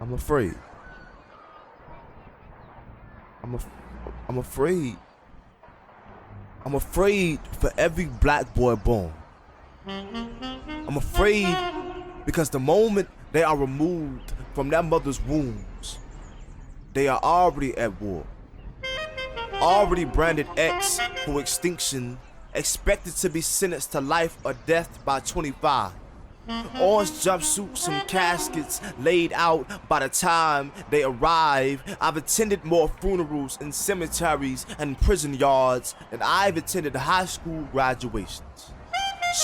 I'm afraid. I'm afraid. I'm afraid for every black boy born. I'm afraid because the moment they are removed from their mother's wombs, they are already at war. Already branded X for extinction, expected to be sentenced to life or death by 25. Orange jumpsuits and caskets laid out by the time they arrive. I've attended more funerals in cemeteries and prison yards than I've attended high school graduations.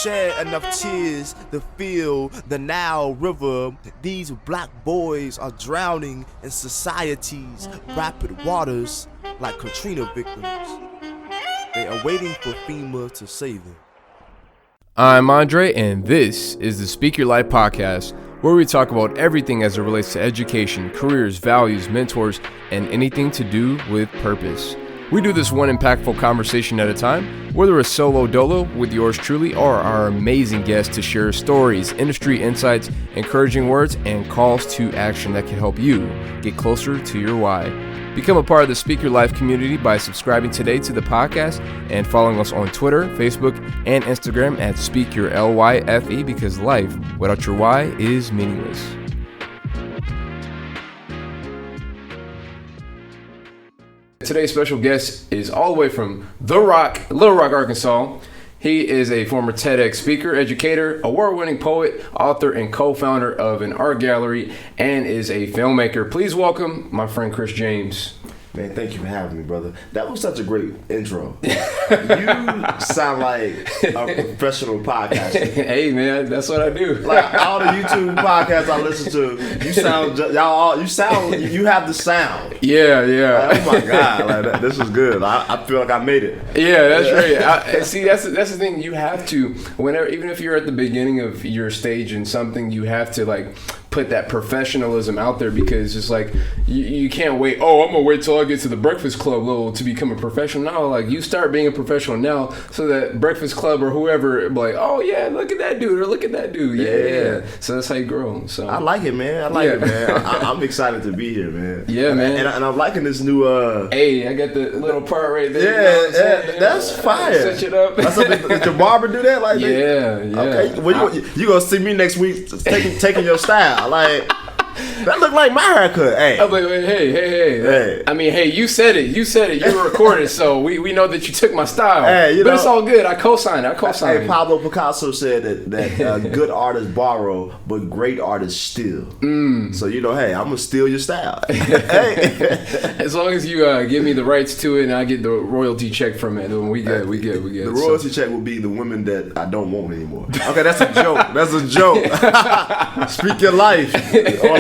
Shed enough tears to fill the Nile River. These black boys are drowning in society's rapid waters like Katrina victims. They are waiting for FEMA to save them. I'm Andre, and this is the Speak Your Life podcast, where we talk about everything as it relates to education, careers, values, mentors, and anything to do with purpose. We do this one impactful conversation at a time, whether a solo dolo with yours truly or our amazing guests to share stories, industry insights, encouraging words, and calls to action that can help you get closer to your why. Become a part of the Speak Your Life community by subscribing today to the podcast and following us on Twitter, Facebook, and Instagram at Speak Your LYFE, because life without your why is meaningless. Today's special guest is all the way from Little Rock, Arkansas. He is a former TEDx speaker, educator, award-winning poet, author, and co-founder of an art gallery, and is a filmmaker. Please welcome my friend Chris James. Man, thank you for having me, brother. That was such a great intro. You sound like a professional podcaster. Hey, man, that's what I do. Like all the YouTube podcasts I listen to, you have the sound. Yeah. Like, oh my God, like this is good. I feel like I made it. Yeah, that's right. See, that's the thing. You have to, whenever, even if you're at the beginning of your stage in something, you have to like put that professionalism out there, because it's like you can't wait. Oh, I'm gonna wait till I get to the Breakfast Club level to become a professional. No, like you start being a professional now, so that Breakfast Club or whoever, like, oh yeah, look at that dude or look at that dude. Yeah. So that's how you grow. So I like it, man. It, man. I'm excited to be here, man. Yeah, man. And I'm liking this new. Hey, I got the little part right there. Yeah, that's fire. Switch it up. That's something. Did your barber do that? Like, yeah. Okay. Well, you gonna see me next week taking your style, like. That look like my haircut. Hey. I'm like, hey. I mean, hey, you said it. You were recorded, so we know that you took my style. Hey, but it's all good. I co-signed. Hey, Pablo Picasso said that good artists borrow, but great artists steal. So hey, I'm gonna steal your style. Hey. As long as you give me the rights to it and I get the royalty check from it, then we good. The royalty check will be the women that I don't want anymore. Okay, that's a joke. Speak your life.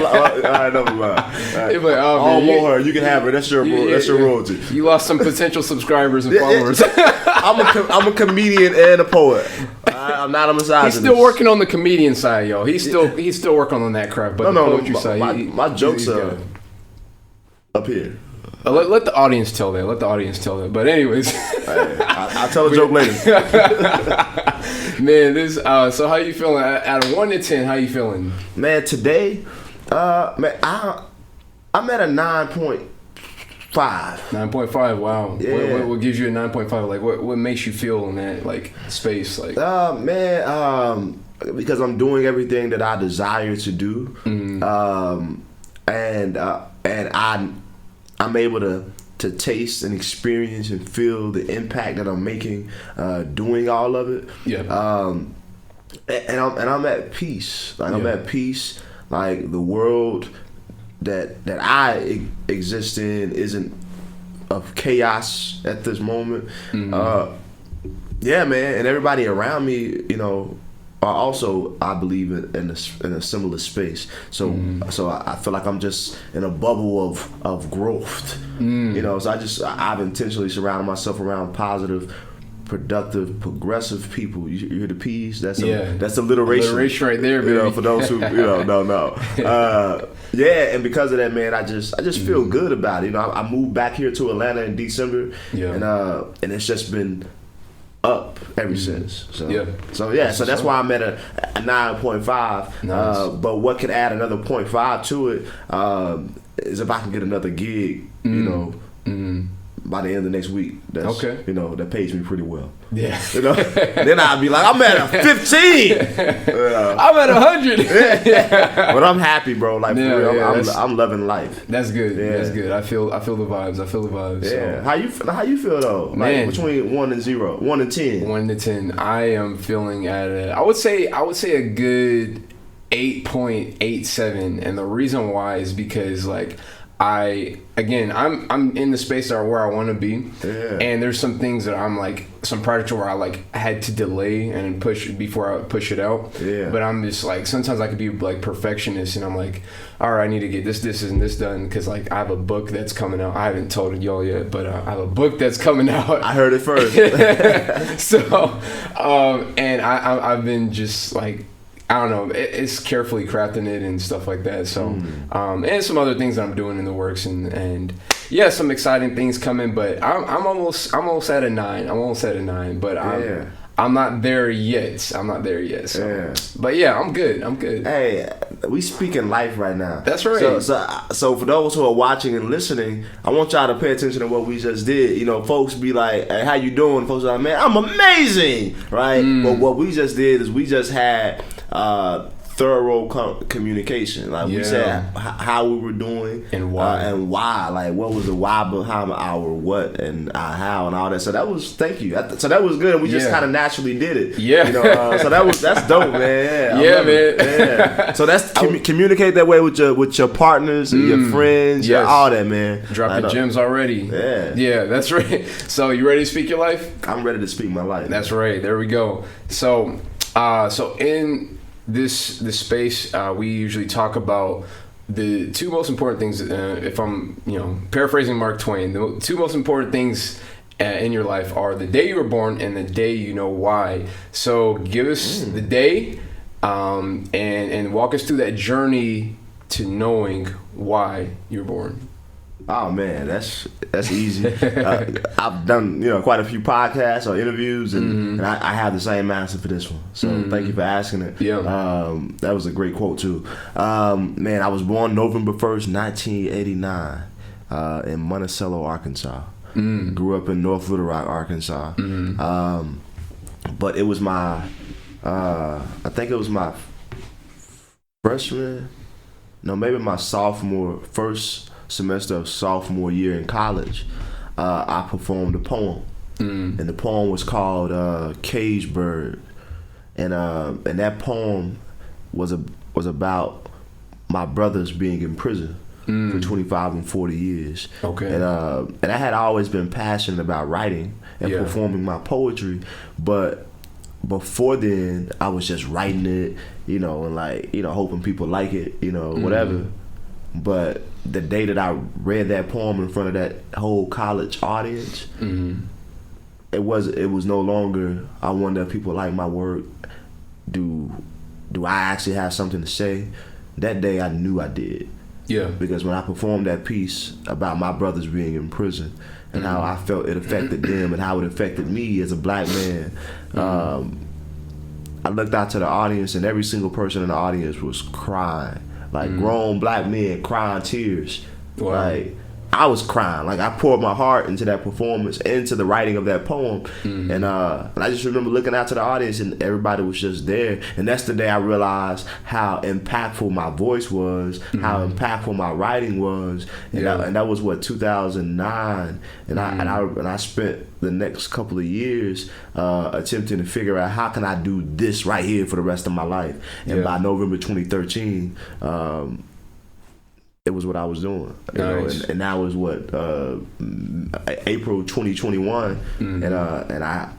All right, never mind. I don't want her. You can have her. That's your royalty. You lost some potential subscribers and followers. I'm a comedian and a poet. I'm not a misogynist. He's still working on the comedian side, yo. He's still working on that craft. But the poetry side, my jokes are up here. Let the audience tell that. But anyways, I'll tell a joke later. Man, this. So how you feeling? Out of 1 to 10, how you feeling? Man, today. Man, I'm at a 9.5. 9.5. Wow. Yeah. What gives you a 9.5? Like, what makes you feel in that like space? Like, because I'm doing everything that I desire to do, and I'm able to taste and experience and feel the impact that I'm making, doing all of it. Yeah. And I'm at peace. Like I'm at peace. Like the world that I exist in isn't of chaos at this moment. Yeah, man, and everybody around me, are also, I believe, in a similar space. So I feel like I'm just in a bubble of growth. So I've intentionally surrounded myself around positive, productive, progressive people. You hear the P's? That's alliteration. Alliteration right there, baby. For those who no. Yeah, and because of that, man, I just feel good about it. I moved back here to Atlanta in December, and it's just been up ever since. So Yeah. so that's why I'm at a 9.5. Nice. But what could add another 0.5 to it is if I can get another gig, you know, by the end of next week. That's, Okay. you know, that pays me pretty well. Yeah. You know, then I'll be like, I'm at a 15. I'm at 100. But I'm happy, bro. Like Yeah, for real, yeah, I'm loving life. That's good. Yeah. That's good. I feel the vibes. Yeah. So. How you feel though? Man. Like between 1 and 0, 1 and 10. 1 to 10. I am feeling at I would say a good 8.87, and the reason why is because like I'm in the space where I want to be, and there's some things that I'm like some projects where I like had to delay and push before I push it out. Yeah. But I'm just like sometimes I could be like perfectionist, and I'm like, all right, I need to get this, and this done because like I have a book that's coming out. I haven't told y'all yet, but I have a book that's coming out. I heard it first. So, and I've been just like. I don't know. It's carefully crafting it and stuff like that. So, and some other things that I'm doing in the works, and yeah, some exciting things coming. But I'm almost at a 9. I'm almost at a 9, but I'm not there yet. So, but yeah, I'm good. Hey, we speaking life right now. That's right. So for those who are watching and listening, I want y'all to pay attention to what we just did. You know, folks be like, "Hey, how you doing?" Folks are like, "Man, I'm amazing," right? But what we just did is we just had thorough communication. Like we said how we were doing and why, like what was the why behind our what and how and all that. So that was thank you. So that was good. We just kind of naturally did it. Yeah. You know, so that's dope, man. Yeah, man. Yeah. So that's communicate that way with your partners and your friends, all that, man. Dropping gems already. Yeah, that's right. So you ready to speak your life? I'm ready to speak my life. That's right. There we go. So in this space, we usually talk about the two most important things. If I'm, paraphrasing Mark Twain, the two most important things in your life are the day you were born and the day you know why. So give us the day, and walk us through that journey to knowing why you're born. Oh man, that's easy. I've done quite a few podcasts or interviews, and I have the same answer for this one. So thank you for asking it. Yeah. That was a great quote too. Man, I was born November 1st, 1989, in Monticello, Arkansas. Grew up in North Little Rock, Arkansas. But it was my, I think it was my freshman, no, maybe my first semester of sophomore year in college. I performed a poem, and the poem was called Cage Bird, and that poem was about my brothers being in prison for 25 and 40 years. Okay. And I had always been passionate about writing and performing my poetry, but before then I was just writing it, and hoping people like it, whatever. But the day that I read that poem in front of that whole college audience, it was no longer, I wonder if people like my work. Do I actually have something to say? That day I knew I did. Yeah. Because when I performed that piece about my brothers being in prison and how I felt it affected them and how it affected me as a black man, I looked out to the audience and every single person in the audience was crying. Like grown black men crying tears. Wow. Like I was crying. Like I poured my heart into that performance, into the writing of that poem. And I just remember looking out to the audience and everybody was just there. And that's the day I realized how impactful my voice was, how impactful my writing was. And, and that was 2009. And I spent the next couple of years attempting to figure out how can I do this right here for the rest of my life. And by November 2013, it was what I was doing, and that was April 2021, and I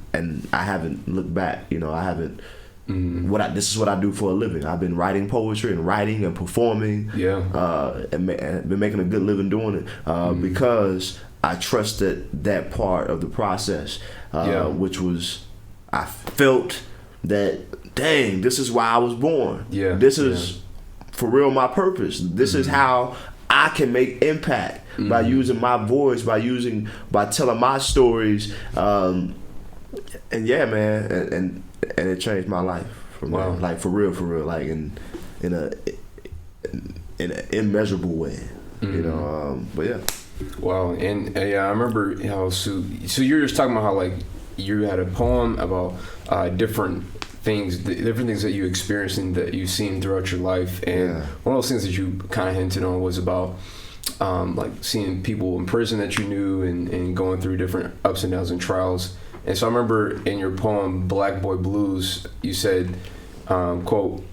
haven't looked back. I haven't. This is what I do for a living. I've been writing poetry and writing and performing, and been making a good living doing it because I trusted that part of the process, which was I felt that dang, this is why I was born. This is. For real, my purpose. This is how I can make impact by using my voice, by telling my stories, And yeah, man, and it changed my life from Wow. there. Like for real, like in an immeasurable way. You know, but yeah. Wow, and yeah, I remember how so you're just talking about how like you had a poem about different things that you experienced and that you've seen throughout your life, and one of those things that you kind of hinted on was about like seeing people in prison that you knew and going through different ups and downs and trials. And so I remember in your poem Black Boy Blues, you said, quote,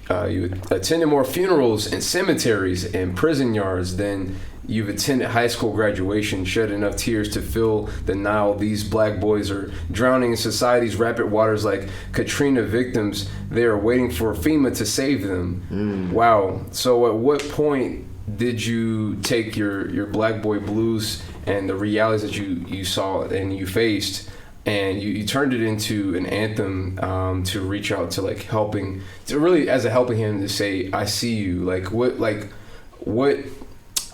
you attended more funerals and cemeteries and prison yards than you've attended high school graduation, shed enough tears to fill the Nile. These black boys are drowning in society's rapid waters like Katrina victims. They are waiting for FEMA to save them. Wow. So at what point did you take your Black Boy Blues and the realities that you saw and you faced, and you turned it into an anthem to reach out to like helping, to really as a helping hand to say, I see you. What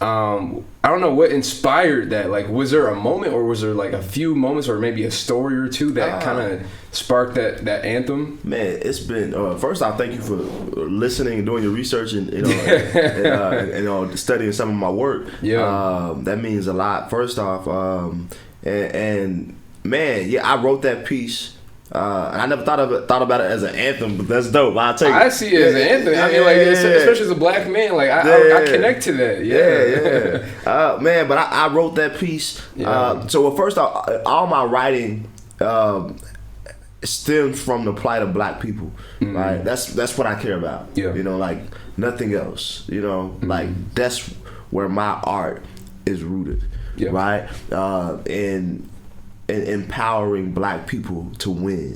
I don't know what inspired that. Like, was there a moment, or was there like a few moments, or maybe a story or two that kind of sparked that anthem? Man, it's been first off, thank you for listening and doing your research and and studying some of my work. That means a lot. First off, and man, yeah, I wrote that piece. And I never thought about it as an anthem, but that's dope. I'll take it. I see it as an anthem. I mean, like, especially as a black man, like I connect to that. Man, but I wrote that piece. So first off, all my writing stems from the plight of black people. Right? That's what I care about. You know, like nothing else. You know, like that's where my art is rooted. Right? And empowering black people to win,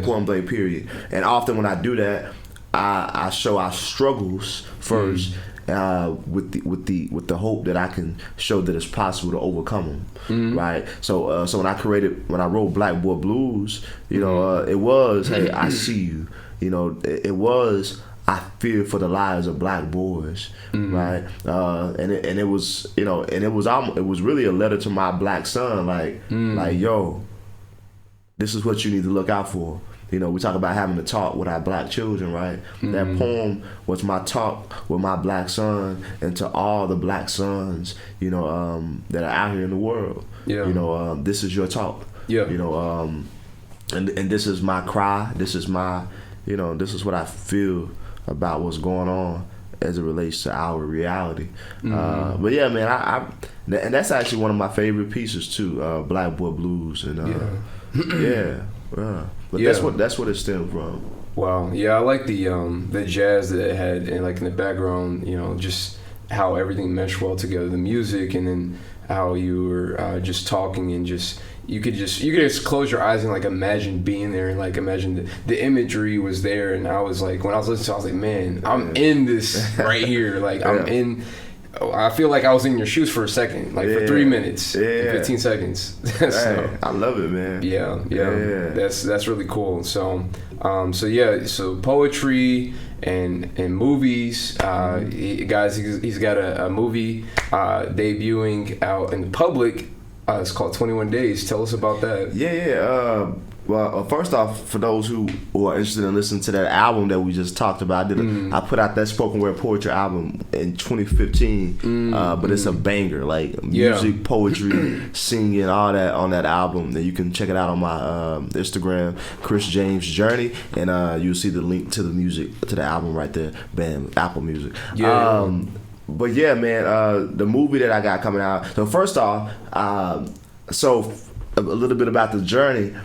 point blank period. And often when I do that, I show our struggles first, with the hope that I can show that it's possible to overcome them, right? So when I wrote Black Boy Blues, you know, it was, hey, I see you, you know, it was, I fear for the lives of black boys, right? And it was, you know, and it was really a letter to my black son, like yo, this is what you need to look out for. You know, we talk about having to talk with our black children, right? That poem was my talk with my black son, and to all the black sons, you know, that are out here in the world. You know, this is your talk. You know, and this is my cry. This is my, you know, this is what I feel about what's going on as it relates to our reality. But yeah, man, I and that's actually one of my favorite pieces too, Black Boy Blues, and but that's what it stemmed from. Wow, yeah, I like the jazz that it had, and like in the background, you know, just how everything meshed well together, the music, and then how you were just talking, and just you could just close your eyes and like imagine being there, and like imagine the imagery was there. And I was like, when I was listening to it, I was like, man, I'm in this right here. Like I'm in. I feel like I was in your shoes for a second, like for 3 minutes, 15 seconds. So, I love it, man. Yeah. That's really cool. So, so poetry and movies. Guys, he's got a movie debuting out in the public. It's called 21 Days. Tell us about that. Well, first off, for those who are interested in listening to that album that we just talked about, I put out that spoken word poetry album in 2015, but it's a banger, like music, poetry, singing, all that on that album. Then you can check it out on my Instagram, Chris James Journey, and you'll see the link to the music, to the album right there. Bam, Apple Music. But yeah, man, the movie that I got coming out. So first off, a little bit about the journey.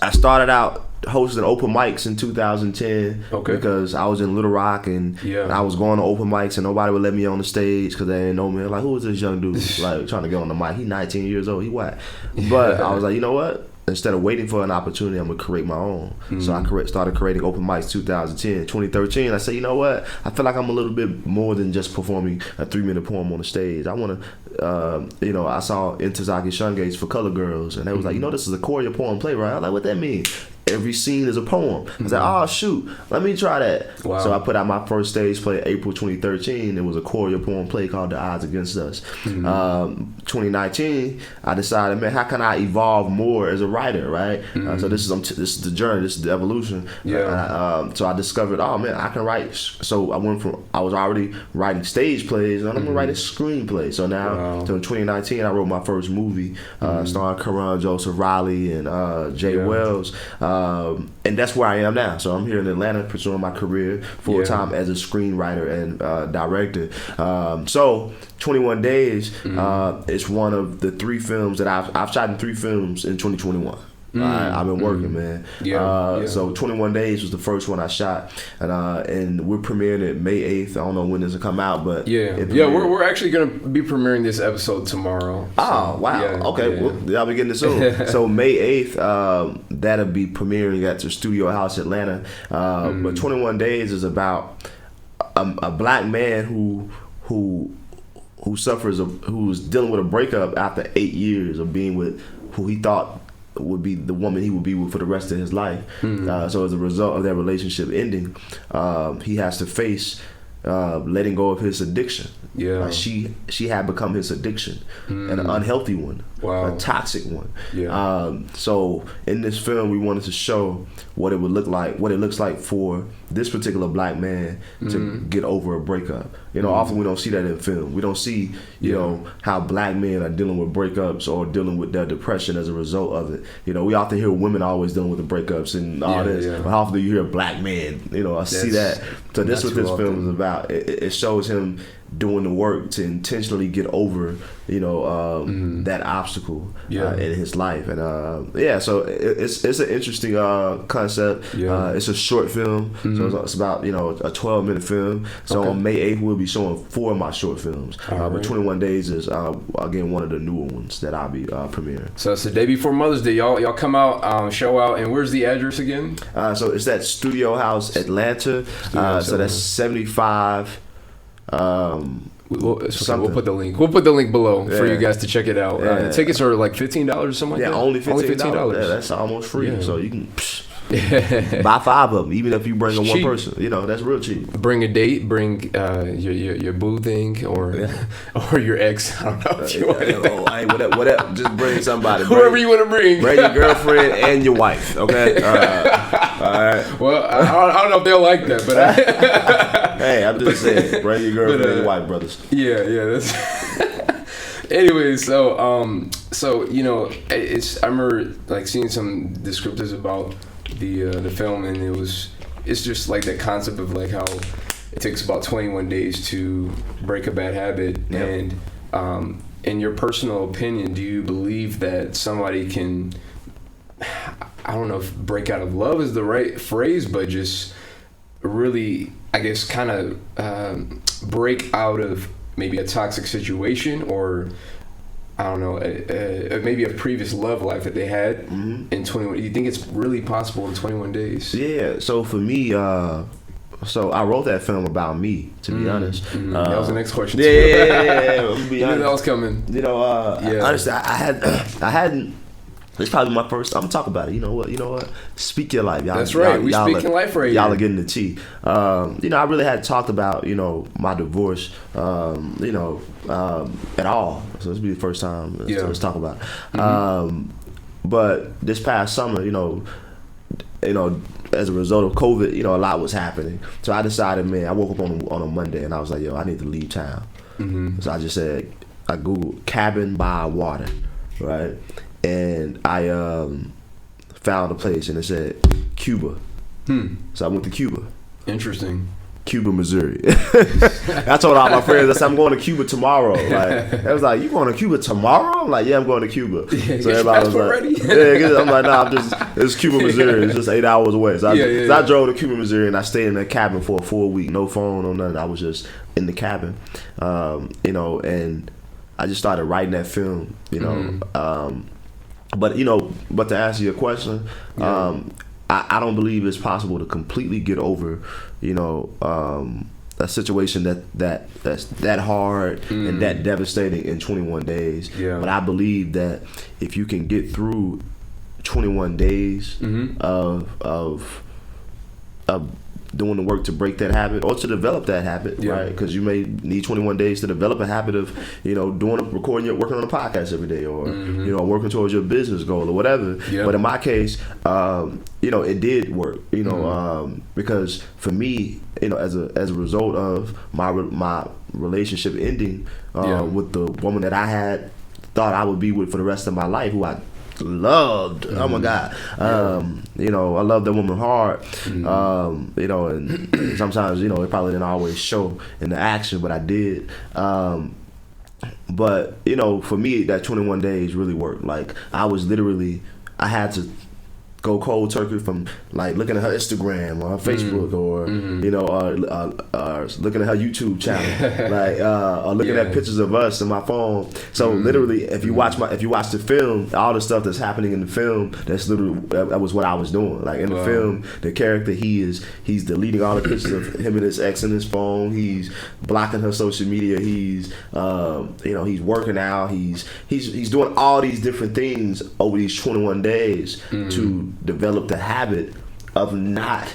I started out hosting open mics in 2010 because I was in Little Rock, and I was going to open mics and nobody would let me on the stage because they didn't know me. Like, who is this young dude like trying to get on the mic? He 19 years old. He whack. But I was like, you know what? Instead of waiting for an opportunity, I'm gonna create my own. So I started creating open mics 2010. 2013, I said, you know what? I feel like I'm a little bit more than just performing a 3-minute poem on the stage. I want to, you know, I saw Intozaki Shungates for Color Girls, and they was like, you know, this is a choreo poem playwright. I was like, what that mean? every scene is a poem. I was like, oh shoot, let me try that. Wow. So I put out my first stage play April 2013. It was a choreo poem play called The Odds Against Us. 2019, I decided, man, how can I evolve more as a writer, right? So this is the journey, this is the evolution. So I discovered, oh man, I can write. So I was already writing stage plays, and I'm gonna write a screenplay. So now, so in 2019, I wrote my first movie, starring Karan Joseph Riley and Jay Wells. And that's where I am now. So I'm here in Atlanta pursuing my career full time as a screenwriter and director. So 21 Days is one of the 3 films that I've shot in 3 films in 2021. I've been working, man. So 21 Days was the first one I shot, and we're premiering it May 8th. I don't know when this will come out, but we're actually gonna be premiering this episode tomorrow. Oh wow! Okay, well, y'all be getting it soon. So May 8th, that'll be premiering at the Studio House Atlanta. But 21 Days is about a black man who's dealing with a breakup after 8 years of being with who he thought would be the woman he would be with for the rest of his life. So as a result of that relationship ending, he has to face letting go of his addiction. She had become his addiction, and an unhealthy one, a toxic one. So in this film, we wanted to show what it looks like for this particular black man to get over a breakup. Often we don't see that in film. We don't see, know, how black men are dealing with breakups or dealing with their depression as a result of it. We often hear women always dealing with the breakups and all this. But how often do you hear a black man? I see that. So this is what this film is about. It shows him doing the work to intentionally get over, that obstacle in his life, and so it's an interesting concept. It's a short film, so it's about a 12-minute film. So on May 8th we'll be showing 4 of my short films, but 21 Days is again one of the newer ones that I'll be premiering. So it's the day before Mother's Day. Y'all come out, show out, and where's the address again? So it's at Studio House Atlanta. So that's 75. We'll put the link. We'll put the link below for you guys to check it out. The tickets are like $15 or something like that. Only $15. Yeah, that's almost free. So you can buy 5 of them, even if you bring a one person. That's real cheap. Bring a date. Bring your boo thing or your ex. I don't know if you want it. Whatever. Just bring somebody. Whoever you want to bring. Bring your girlfriend and your wife. Okay. All right. Well, I don't know if they'll like that, but hey, I'm just saying, bring your girlfriend and your wife, brothers. Yeah. That's. Anyway, so it's I remember like seeing some descriptors about the film, and it's just like that concept of like how it takes about 21 days to break a bad habit. And in your personal opinion, do you believe that somebody can, I don't know if break out of love is the right phrase, but just really, I guess, kind of break out of maybe a toxic situation, or I don't know, maybe a previous love life that they had in 21. Do you think it's really possible in 21 days? Yeah. So for me, so I wrote that film about me, to be honest. That was the next question. Yeah. You knew that was coming. Honestly, I hadn't. It's probably my first. I'm gonna talk about it. You know what? Speak your life, y'all. That's right. We speaking life right y'all here. Are getting the tea. I really hadn't talked about my divorce. At all. So this will be the first time. Let's talk about it. But this past summer, as a result of COVID, a lot was happening. So I decided, man, I woke up on a Monday and I was like, I need to leave town. So I just said, I Googled cabin by water, right? And I found a place and it said Cuba. So I went to Cuba. Interesting. Cuba, Missouri. I told all my friends, I said, I'm going to Cuba tomorrow. They was like, you going to Cuba tomorrow? I'm like, yeah, I'm going to Cuba. So everybody was like, ready? I'm like, nah, it's Cuba, Missouri. It's just 8 hours away. So I drove to Cuba, Missouri, and I stayed in a cabin for a full week. No phone, no nothing. I was just in the cabin, and I just started writing that film, But to answer your question, I don't believe it's possible to completely get over, a situation that's that hard and that devastating in 21 days. But I believe that if you can get through 21 days of doing the work to break that habit or to develop that habit, right? Because you may need 21 days to develop a habit of, working on a podcast every day, or working towards your business goal or whatever. But in my case, it did work, because for me, as a result of my relationship ending with the woman that I had thought I would be with for the rest of my life, who I loved. Oh my God. I love that woman hard. And sometimes, it probably didn't always show in the action, but I did. But for me, that 21 days really worked. Like, I had to go cold turkey from like looking at her Instagram or her Facebook or looking at her YouTube channel, like or looking at pictures of us in my phone. So literally, if you watch the film, all the stuff that's happening in the film, that was what I was doing. Like in the film, the character, he's deleting all the pictures of him and his ex in his phone. He's blocking her social media. He's he's working out. He's doing all these different things over these 21 days to develop the habit of not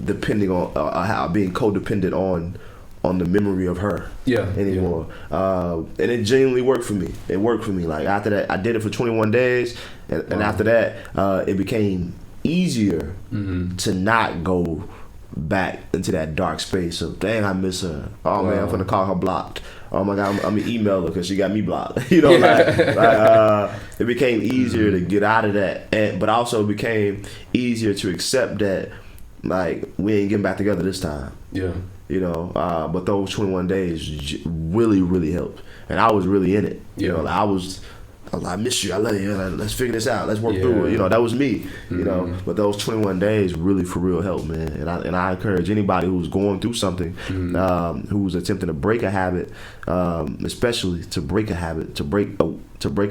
depending on how being codependent on the memory of her anymore. And it genuinely worked for me. It worked for me. Like after that, I did it for 21 days, and after that, it became easier to not go back into that dark space of, dang, I miss her. Oh man, I'm gonna call her blocked. Oh my God, I'm gonna email her because she got me blocked. It became easier to get out of that, but also it became easier to accept that, like, we ain't getting back together this time. But those 21 days really, really helped, and I was really in it. I was like, I miss you, I love you, let's figure this out, let's work through it. That was me. But those 21 days really for real helped, man. And I encourage anybody who's going through something, who's attempting to break a habit, especially to break a habit, to break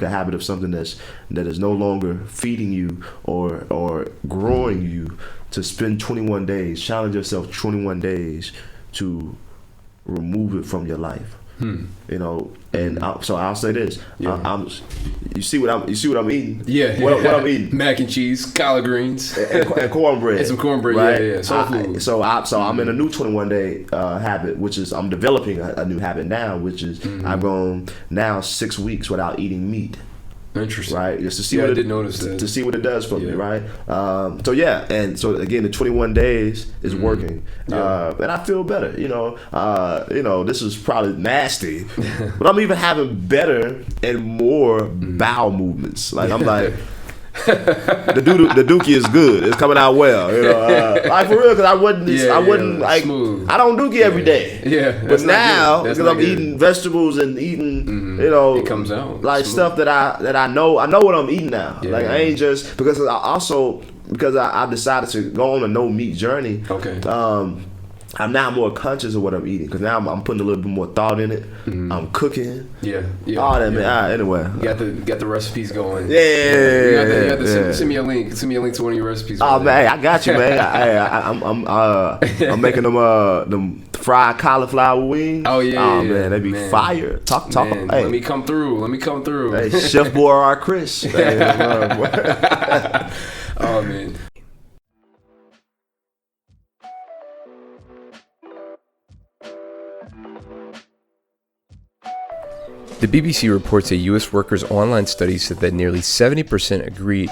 a habit of something that is no longer feeding you or growing you, to spend 21 days, challenge yourself 21 days to remove it from your life. So I'll say this. You see what I'm eating? What I'm eating? Mac and cheese, collard greens, and cornbread. And some cornbread, right? Soul food. So I'm in a new 21 day habit, which is I'm developing a new habit now, which is I've gone now 6 weeks without eating meat. Interesting. Right, just to see I did notice that. To see what it does for me, right? And so again, the 21 days is working, and I feel better. This is probably nasty, but I'm even having better and more bowel movements. Like I'm like. the dookie is good. It's coming out well, like for real. Because I wouldn't like. Smooth. I don't dookie every day. But now because I'm eating vegetables and eating, it comes out like smooth. Stuff that I know what I'm eating now. Like I ain't just because I decided to go on a no meat journey. I'm now more conscious of what I'm eating because now I'm putting a little bit more thought in it. I'm cooking. All that, man. Anyway, got the recipes going. Send me a link. Send me a link to one of your recipes. Oh man, I got you, man. I'm making them fried cauliflower wings. Man, they be fire. Talk. Man, hey. Let me come through. Hey, Chef Boy Chris. Oh man. The BBC reports a U.S. workers' online study said that nearly 70% agreed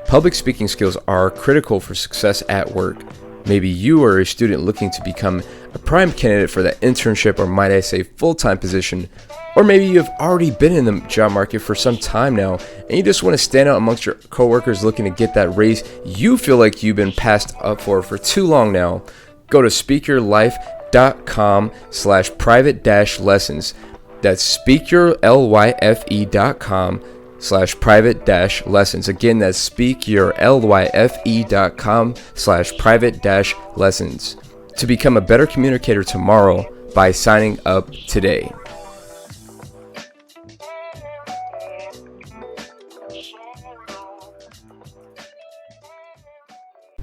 public speaking skills are critical for success at work. Maybe you are a student looking to become a prime candidate for that internship, or might I say full-time position, or maybe you have already been in the job market for some time now and you just want to stand out amongst your coworkers looking to get that raise you feel like you've been passed up for too long now. Go to speakyourlife.com/private-lessons. That's speakyourlyfe.com/private-lessons. Again, that's speakyourlyfe.com/private-lessons to become a better communicator tomorrow by signing up today.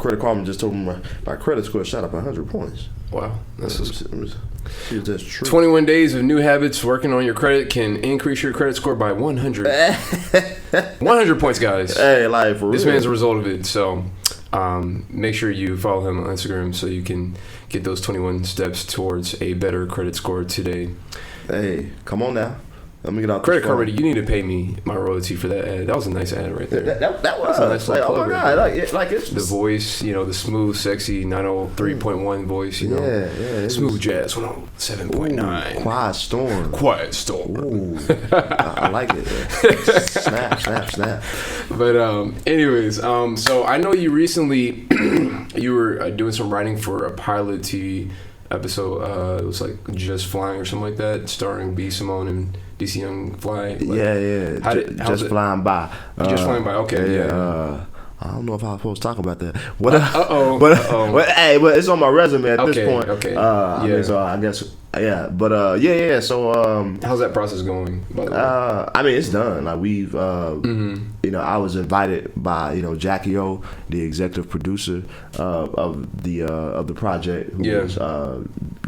Credit Karma just told me my credit score shot up 100 points. Wow, that's true. 21 days of new habits working on your credit can increase your credit score by 100. 100 points, guys. Hey, like for this real. man's a result of it. So make sure you follow him on Instagram so you can get those 21 steps towards a better credit score today. Hey, come on now. Let me get out. Credit Karma, you need to pay me my royalty for that ad. That was a nice ad right there. That was a nice like, little oh my plug god, like it's the voice, you know, the smooth, sexy 903.1 voice, you know. Yeah, smooth jazz 107.9. Quiet storm. Quiet storm. Ooh, I like it. Snap. But anyways, so I know you recently you were doing some writing for a pilot TV episode. It was like Just Flying or something like that, starring B. Simone and DC Young Fly. Like, Just Flying By. Just Flying By. Okay. Yeah. I don't know if I was supposed to talk about that. But it's on my resume at this point. Okay. I mean, so I guess. Yeah, but yeah. So how's that process going? By the way? I mean, it's done. Like we've, you know, I was invited by Jackie O, the executive producer of the project, who was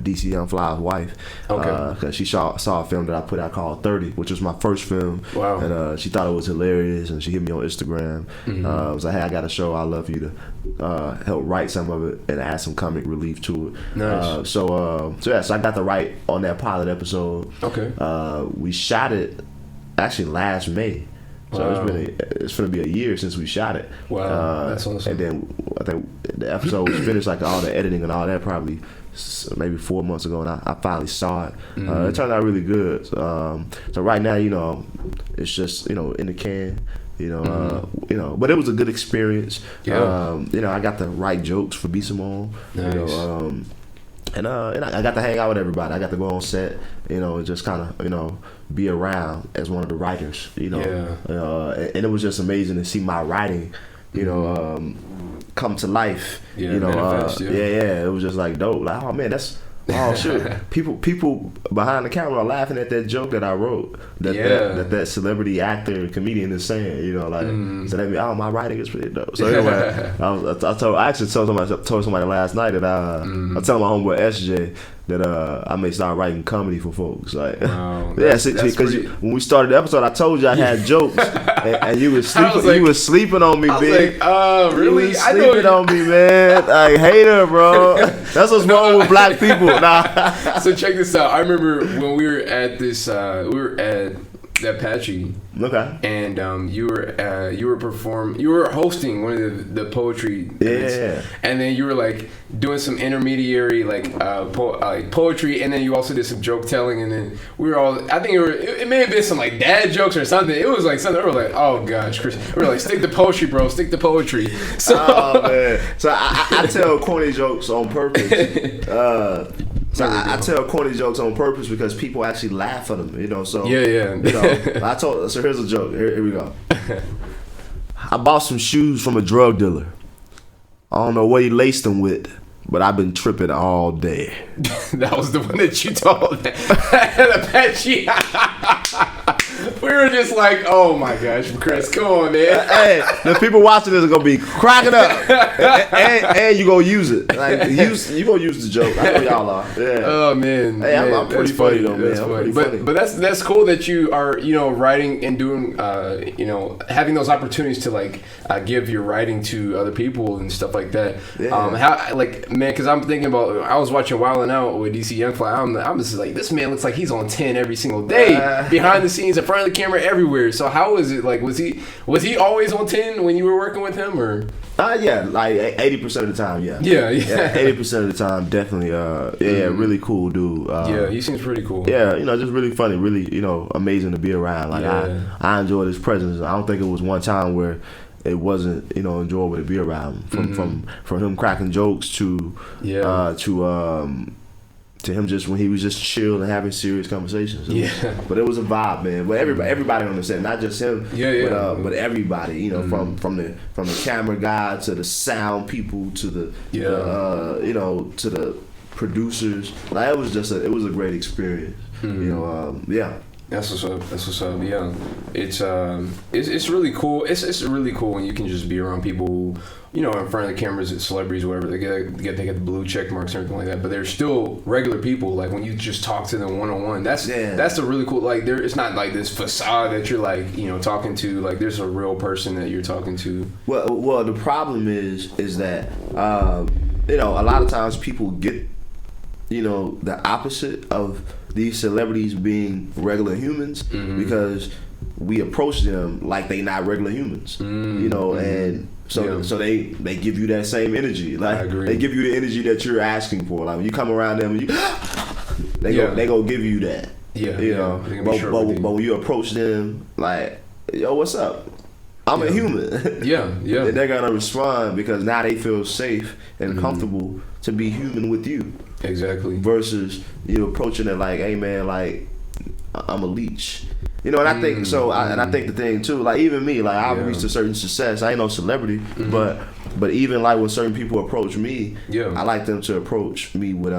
DC Young Fly's wife. Okay. Because she saw a film that I put out called 30, which was my first film. Wow. And she thought it was hilarious, and she hit me on Instagram. Was like, hey, I got a show. I'd love for you to help write some of it and add some comic relief to it. Nice. So I got to write on that pilot episode. Okay. We shot it actually last May. So it's gonna be a year since we shot it. Wow, that's awesome. And then I think the episode was finished, like all the editing and all that, probably maybe 4 months ago, and I finally saw it. It turned out really good. So right now, it's just in the can. But it was a good experience. Yeah. I got to write jokes for B. Simone. Nice. And I got to hang out with everybody. I got to go on set, and just kind of, be around as one of the writers, and it was just amazing to see my writing, come to life. Manifest, it was just like dope. Like, oh man, that's shit. People behind the camera are laughing at that joke that I wrote. That celebrity actor comedian is saying. So that means, my writing is pretty dope. So anyway, I actually told somebody last night that I told my homeboy SJ that I may start writing comedy for folks. Like, wow, because when we started the episode, I told you I had jokes, and you was sleeping. You was sleeping on me, big. Really? You was sleeping on me, man. Like, hater, bro. That's what's wrong with black people. Nah. So check this out. I remember when we were at this. We were at Apache. Okay. And you were hosting one of the poetry events. Yeah. And then you were like doing some intermediary poetry, and then you also did some joke telling, and then we were all, I think it may have been some like dad jokes or something. It was like something, we were like, oh gosh, Chris, we were like, stick to poetry, bro, stick to poetry. So man. So I tell corny jokes on purpose. I tell corny jokes on purpose because people actually laugh at them, So So here's a joke. Here we go. I bought some shoes from a drug dealer. I don't know what he laced them with, but I've been tripping all day. That was the one that you told at Apache. We were just like, oh my gosh, Chris, come on, man. Hey, the people watching this are gonna be cracking up, and you gonna use it. Like, you gonna use the joke. I know y'all are. Yeah. Oh man. Hey, I'm pretty funny though, man. I'm pretty funny. But that's cool that you are writing and doing having those opportunities to like give your writing to other people and stuff like that. Yeah. Because I'm thinking about, I was watching Wildin' Out with DC Young Fly. I'm just like, this man looks like he's on 10 every single day, behind the scenes, in front of the camera, everywhere. So how is it, like, was he always on 10 when you were working with him, or? Yeah, like 80% of the time, yeah. Yeah, 80% of the time, definitely. Really cool dude. He seems pretty cool. Yeah, just really funny, really, amazing to be around. Like, I enjoyed his presence. I don't think it was one time where it wasn't, enjoyable to be around. From him cracking jokes to him just when he was just chill and having serious conversations. But it was a vibe, man. But everybody on the set, not just him. But everybody, from the camera guy to the sound people to the to the producers. Like, it was a great experience. That's what's up. That's what's up. Yeah, it's really cool. It's really cool when you can just be around people who, you know, in front of the cameras, celebrities, whatever. They get the blue check marks and everything like that. But they're still regular people. Like when you just talk to them 1-on-1. That's the really cool. Like it's not like this facade that you're like, you know, talking to. Like there's a real person that you're talking to. Well, the problem is that you know, a lot of times people get, you know, the opposite of these celebrities being regular humans, because we approach them like they not regular humans, you know, and so they give you that same energy. Like they give you the energy that you're asking for. Like when you come around them, they go give you that. Yeah, you know. But when you approach them like, yo, what's up? I'm a human. Yeah. And they're gonna respond because now they feel safe and comfortable to be human with you. Exactly. Versus you approaching it like, hey man, like I'm a leech. You know, and I think so. I think the thing too, like even me, like I've reached a certain success. I ain't no celebrity, but even like when certain people approach me, I like them to approach me with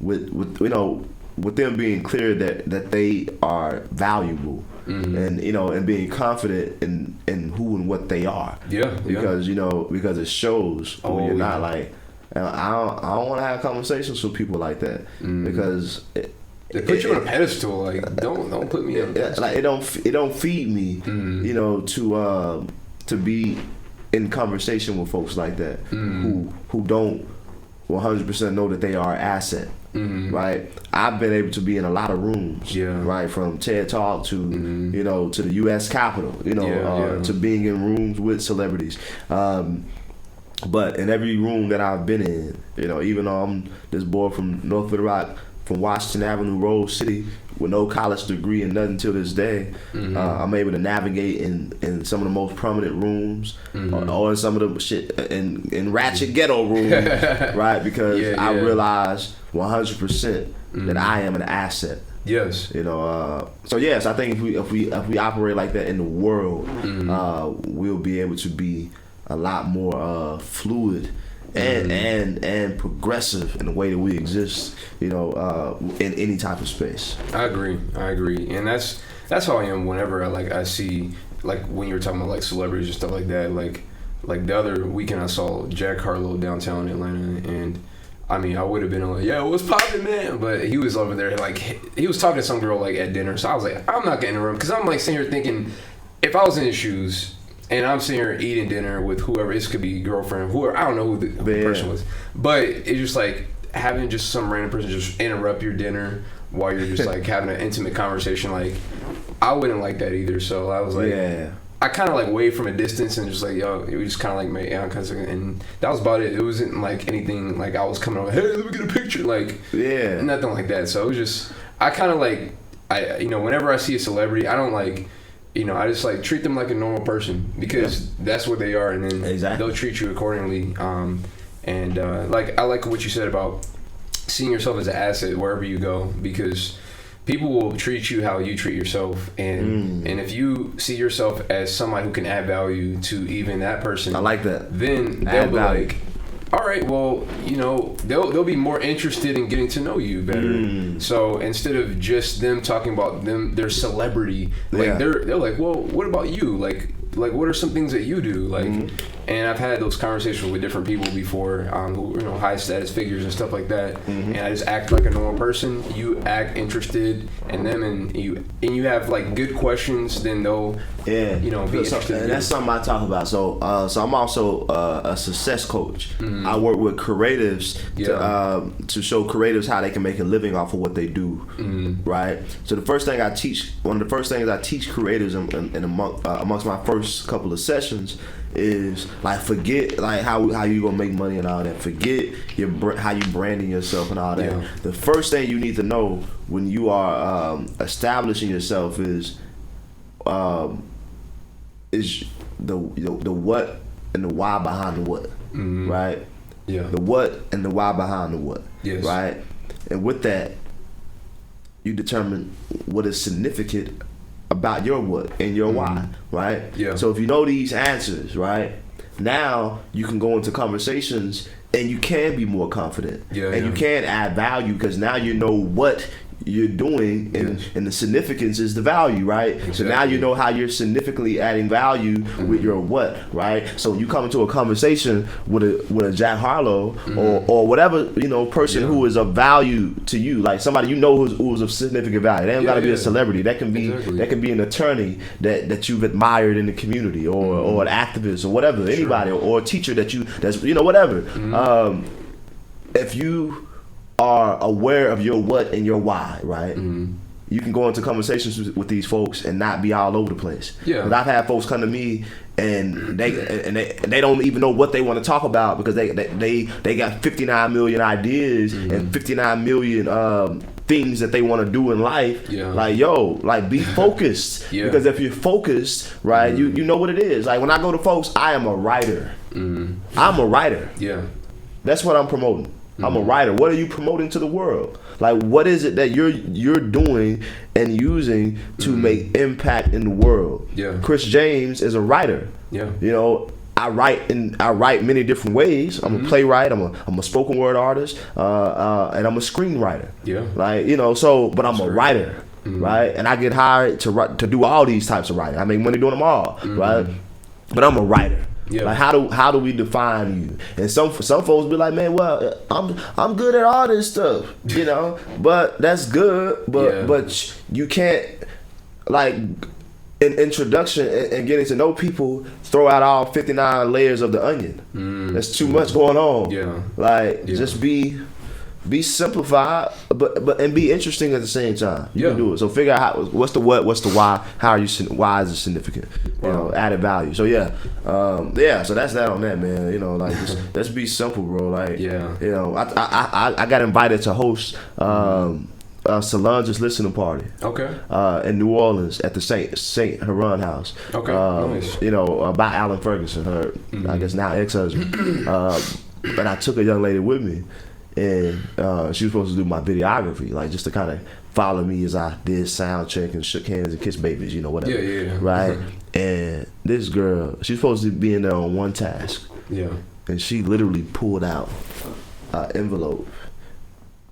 you know, with them being clear that they are valuable. And you know, and being confident in who and what they are. Because you know, because it shows when you're not like. I don't want to have conversations with people like that because they put you on a pedestal. Like don't put me on a pedestal. Like it don't feed me, you know, to be in conversation with folks like that who don't 100% know that they are an asset. Right, I've been able to be in a lot of rooms, right, from TED Talk to you know, to the U.S. Capitol, you know, to being in rooms with celebrities. But in every room that I've been in, you know, even though I'm this boy from North Little Rock, from Washington Avenue, Rose City, with no college degree and nothing till this day, I'm able to navigate in some of the most prominent rooms, or in some of the shit in ratchet ghetto rooms, right? Because I realized 100% that I am an asset. Yes. You know, so yes, I think if we operate like that in the world, we'll be able to be a lot more fluid and progressive in the way that we exist, you know, in any type of space. I agree, and that's how I am whenever I see, like when you were talking about like celebrities and stuff like that. Like the other weekend I saw Jack Harlow downtown Atlanta, and I mean I would have been like, yeah, what's poppin', man? But he was over there like he was talking to some girl like at dinner, so I was like, I'm not getting in the room, because I'm like sitting here thinking, if I was in his shoes. And I'm sitting here eating dinner with whoever. This could be girlfriend, whoever. I don't know who the person was. But it's just like having just some random person just interrupt your dinner while you're just like having an intimate conversation. Like, I wouldn't like that either. So I was like, I kind of like waved from a distance and just like, yo, we just kind of like made eye contact. And that was about it. It wasn't like anything like I was coming over, hey, let me get a picture. Like, nothing like that. So it was just, I kind of like, you know, whenever I see a celebrity, I don't like, you know, I just like treat them like a normal person, because that's what they are, and then they'll treat you accordingly. Like I like what you said about seeing yourself as an asset wherever you go, because people will treat you how you treat yourself, and if you see yourself as somebody who can add value to even that person, I like that. Then they'll be like, all right, well, you know, they'll be more interested in getting to know you better. So instead of just them talking about their celebrity, like they're like, well, what about you? Like what are some things that you do? Like, and I've had those conversations with different people before, who, you know, high status figures and stuff like that. And I just act like a normal person. You act interested in them, and you have like good questions. Then they'll, you know, be interested. And that's something I talk about. So I'm also a success coach. I work with creatives to show creatives how they can make a living off of what they do. Right. So one of the first things I teach creatives amongst my first couple of sessions is like, forget like how you gonna make money and all that. Forget how you branding yourself and all that. The first thing you need to know when you are establishing yourself is the what and the why behind the what. Right. The what and the why behind the what. Right. And with that, you determine what is significant about your what and your why, right? So if you know these answers, right, now you can go into conversations and you can be more confident, and you can add value, because now you know what you're doing, and the significance is the value, right? Exactly. So now you know how you're significantly adding value with your what, right? So you come into a conversation with a Jack Harlow or whatever, person who is of value to you, like somebody who's of significant value. They don't got to be a celebrity. That can be an attorney that you've admired in the community, or an activist, or whatever, anybody, or a teacher that's whatever. If you are aware of your what and your why, right? You can go into conversations with these folks and not be all over the place. Yeah. But I've had folks come to me and they don't even know what they want to talk about, because they got 59 million ideas and 59 million things that they want to do in life. Yeah. Like be focused. Because if you're focused, right, you know what it is. Like when I go to folks, I am a writer. I'm a writer. Yeah. That's what I'm promoting. I'm a writer. What are you promoting to the world? Like, what is it that you're doing and using to make impact in the world? Yeah. Chris James is a writer. Yeah. I write many different ways. I'm a playwright. I'm a spoken word artist. And I'm a screenwriter. Yeah. But I'm a writer, right? And I get hired to do all these types of writing. I make money doing them all, right? But I'm a writer. Yeah. Like how do we define you? And some folks be like, man, well, I'm good at all this stuff, but that's good, but you can't, like, in introduction and getting to know people, throw out all 59 layers of the onion. There's too much going on. Yeah. Just be simplified, but and be interesting at the same time. You can do it. So figure out what's the what, what's the why, why is it significant? Added value. So so that's that on that, man. Let's be simple, bro. I got invited to host Solange's listening party. Okay. In New Orleans at the Saint Heron House. Okay. Nice. By Alan Ferguson, her I guess now ex-husband. But I took a young lady with me. And she was supposed to do my videography, like just to kind of follow me as I did sound check and shook hands and kissed babies, whatever. Yeah. Right? And this girl, she's supposed to be in there on one task. Yeah. And she literally pulled out an envelope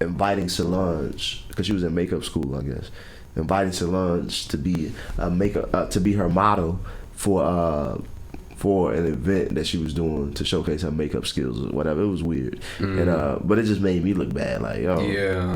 inviting Solange, because she was in makeup school, I guess, inviting Solange to be to be her model for an event that she was doing to showcase her makeup skills or whatever. It was weird, and but it just made me look bad. Like,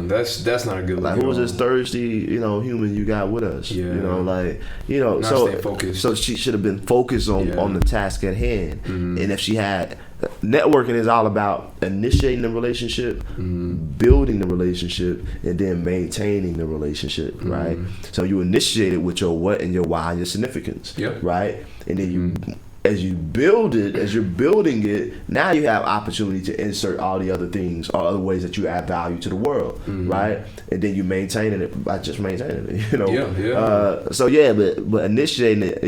that's not a good look. Like, who was this thirsty, human you got with us? Yeah. Not stay focused. So she should have been focused on the task at hand. And if she had, networking is all about initiating the relationship, building the relationship, and then maintaining the relationship, right? So you initiate it with your what and your why and your significance, right? And then as you're building it, now you have opportunity to insert all the other things or other ways that you add value to the world, right? And then you maintaining it by just maintaining it, but initiating it,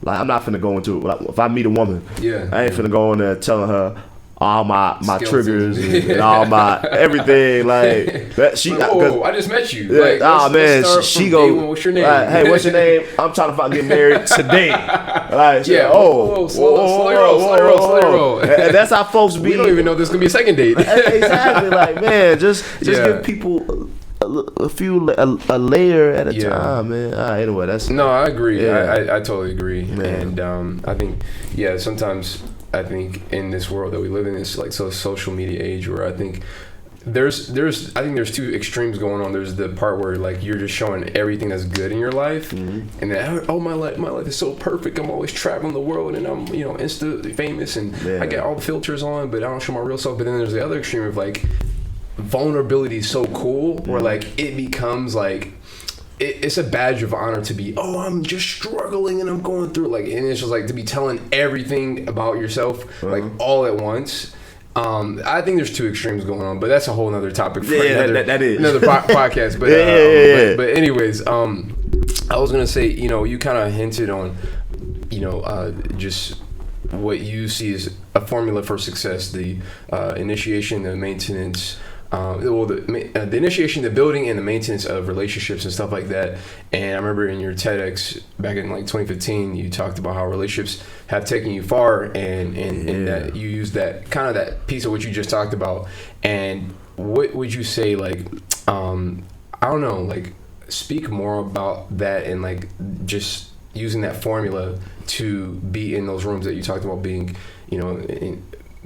like, I'm not finna go into it. Like, if I meet a woman, I ain't finna go in there telling her all my triggers and all my everything, like that. I just met you. She go. What's your name? Hey, what's your name? I'm trying to get married today. Slow your roll. And that's how folks be. We don't even know there's gonna be a second date. Exactly. Like, man, just give people a layer at a time, man. Anyway, that's no. I agree. I totally agree. Man. And I think sometimes. I think in this world that we live in, this like social media age, where I think there's two extremes going on. There's the part where like you're just showing everything that's good in your life, and then my life is so perfect. I'm always traveling the world, and I'm Insta famous, and I get all the filters on, but I don't show my real self. But then there's the other extreme of like vulnerability is so cool, where like it becomes like. It's a badge of honor to be, I'm just struggling and I'm going through, like, and it's just like to be telling everything about yourself, like all at once. I think there's two extremes going on, but that's a whole nother topic for another podcast. But but anyways, I was gonna say, you kind of hinted on, just what you see as a formula for success: the initiation, the maintenance. The initiation, the building, and the maintenance of relationships and stuff like that. And I remember in your TEDx back in like 2015, you talked about how relationships have taken you far, and that you use that kind of that piece of what you just talked about. And what would you say, like, I don't know, like, speak more about that and like just using that formula to be in those rooms that you talked about, being, you know,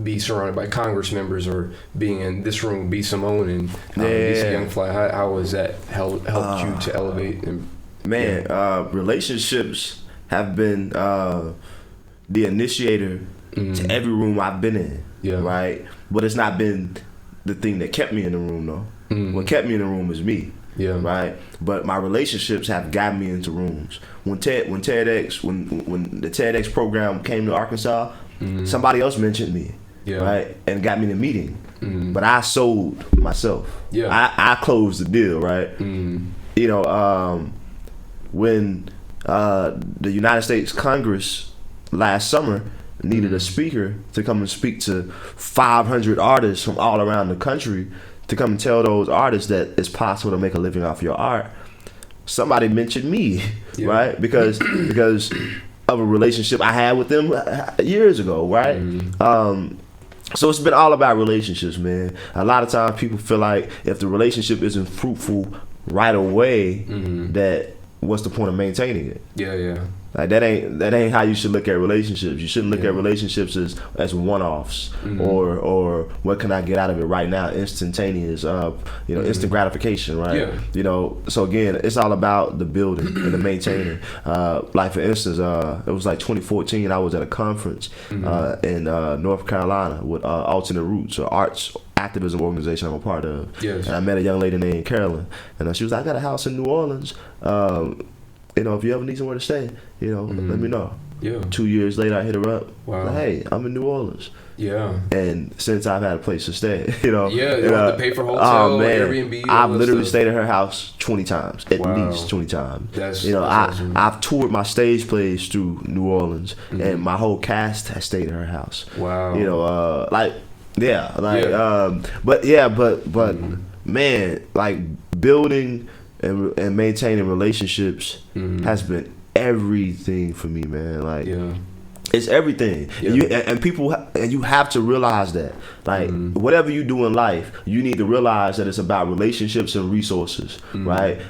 be surrounded by Congress members, or being in this room, be Simone and DC Young Fly. How has that helped you to elevate? And, relationships have been the initiator to every room I've been in. Yeah. Right? But it's not been the thing that kept me in the room, though. What kept me in the room is me. Yeah. Right. But my relationships have got me into rooms. When the TEDx program came to Arkansas, somebody else mentioned me. Yeah. Right. And got me in a meeting. But I sold myself. Yeah. I closed the deal. Right. You know, when the United States Congress last summer needed a speaker to come and speak to 500 artists from all around the country, to come and tell those artists that it's possible to make a living off your art, somebody mentioned me, right? Because of a relationship I had with them years ago, right? So it's been all about relationships, man. A lot of times people feel like if the relationship isn't fruitful right away, that what's the point of maintaining it? Yeah. Like that ain't how you should look at relationships. You shouldn't look at relationships as one-offs or what can I get out of it right now, instantaneous, instant gratification, right? Yeah. You know, so again, it's all about the building and the maintaining. Like for instance, it was like 2014. I was at a conference in North Carolina with Alternate Roots, or arts activism organization I'm a part of. Yes. And I met a young lady named Carolyn, and she was like, I got a house in New Orleans. You know, if you ever need somewhere to stay, you know, let me know. Yeah. 2 years later, I hit her up. Wow. Like, hey, I'm in New Orleans. Yeah. And since I've had a place to stay, you know. Yeah, you don't have to pay for hotel, Airbnb. I've literally stayed at her house 20 times, at least 20 times. That's awesome. I've toured my stage plays through New Orleans, and my whole cast has stayed at her house. Wow. You know, but man, like building and maintaining relationships has been everything for me, man. Like, it's everything. Yeah. And you have to realize that. Like, whatever you do in life, you need to realize that it's about relationships and resources, right?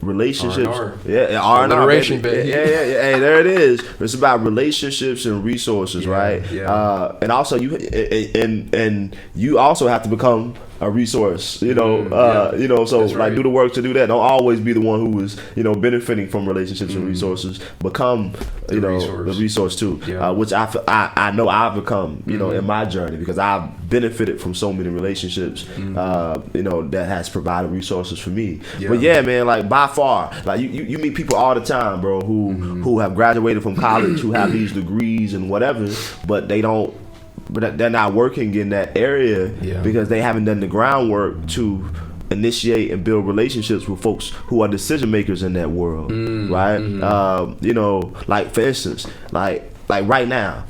Relationships. R&R. Yeah, R&R. Baby. Hey, there it is. It's about relationships and resources, right? Yeah. And also you also have to become a resource, you know, so that's like do the work to do that. Don't always be the one who is, benefiting from relationships and resources. Become, the resource too, which I know I've become, in my journey, because I've benefited from so many relationships, that has provided resources for me. Yeah. But yeah, man, like by far, like you meet people all the time, bro, who have graduated from college, who have these degrees and whatever, but they're not working in that area because they haven't done the groundwork to initiate and build relationships with folks who are decision makers in that world, right? Like for instance, like right now,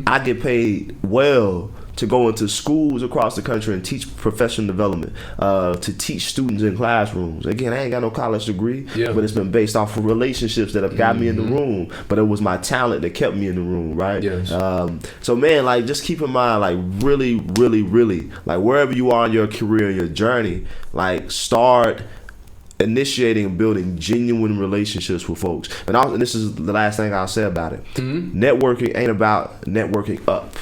I get paid well to go into schools across the country and teach professional development, to teach students in classrooms. Again, I ain't got no college degree, but it's been based off of relationships that have got me in the room. But it was my talent that kept me in the room, right? Yes. So man, like just keep in mind, like really, really, really, like wherever you are in your career and your journey, like start initiating and building genuine relationships with folks. And this is the last thing I'll say about it. Networking ain't about networking up.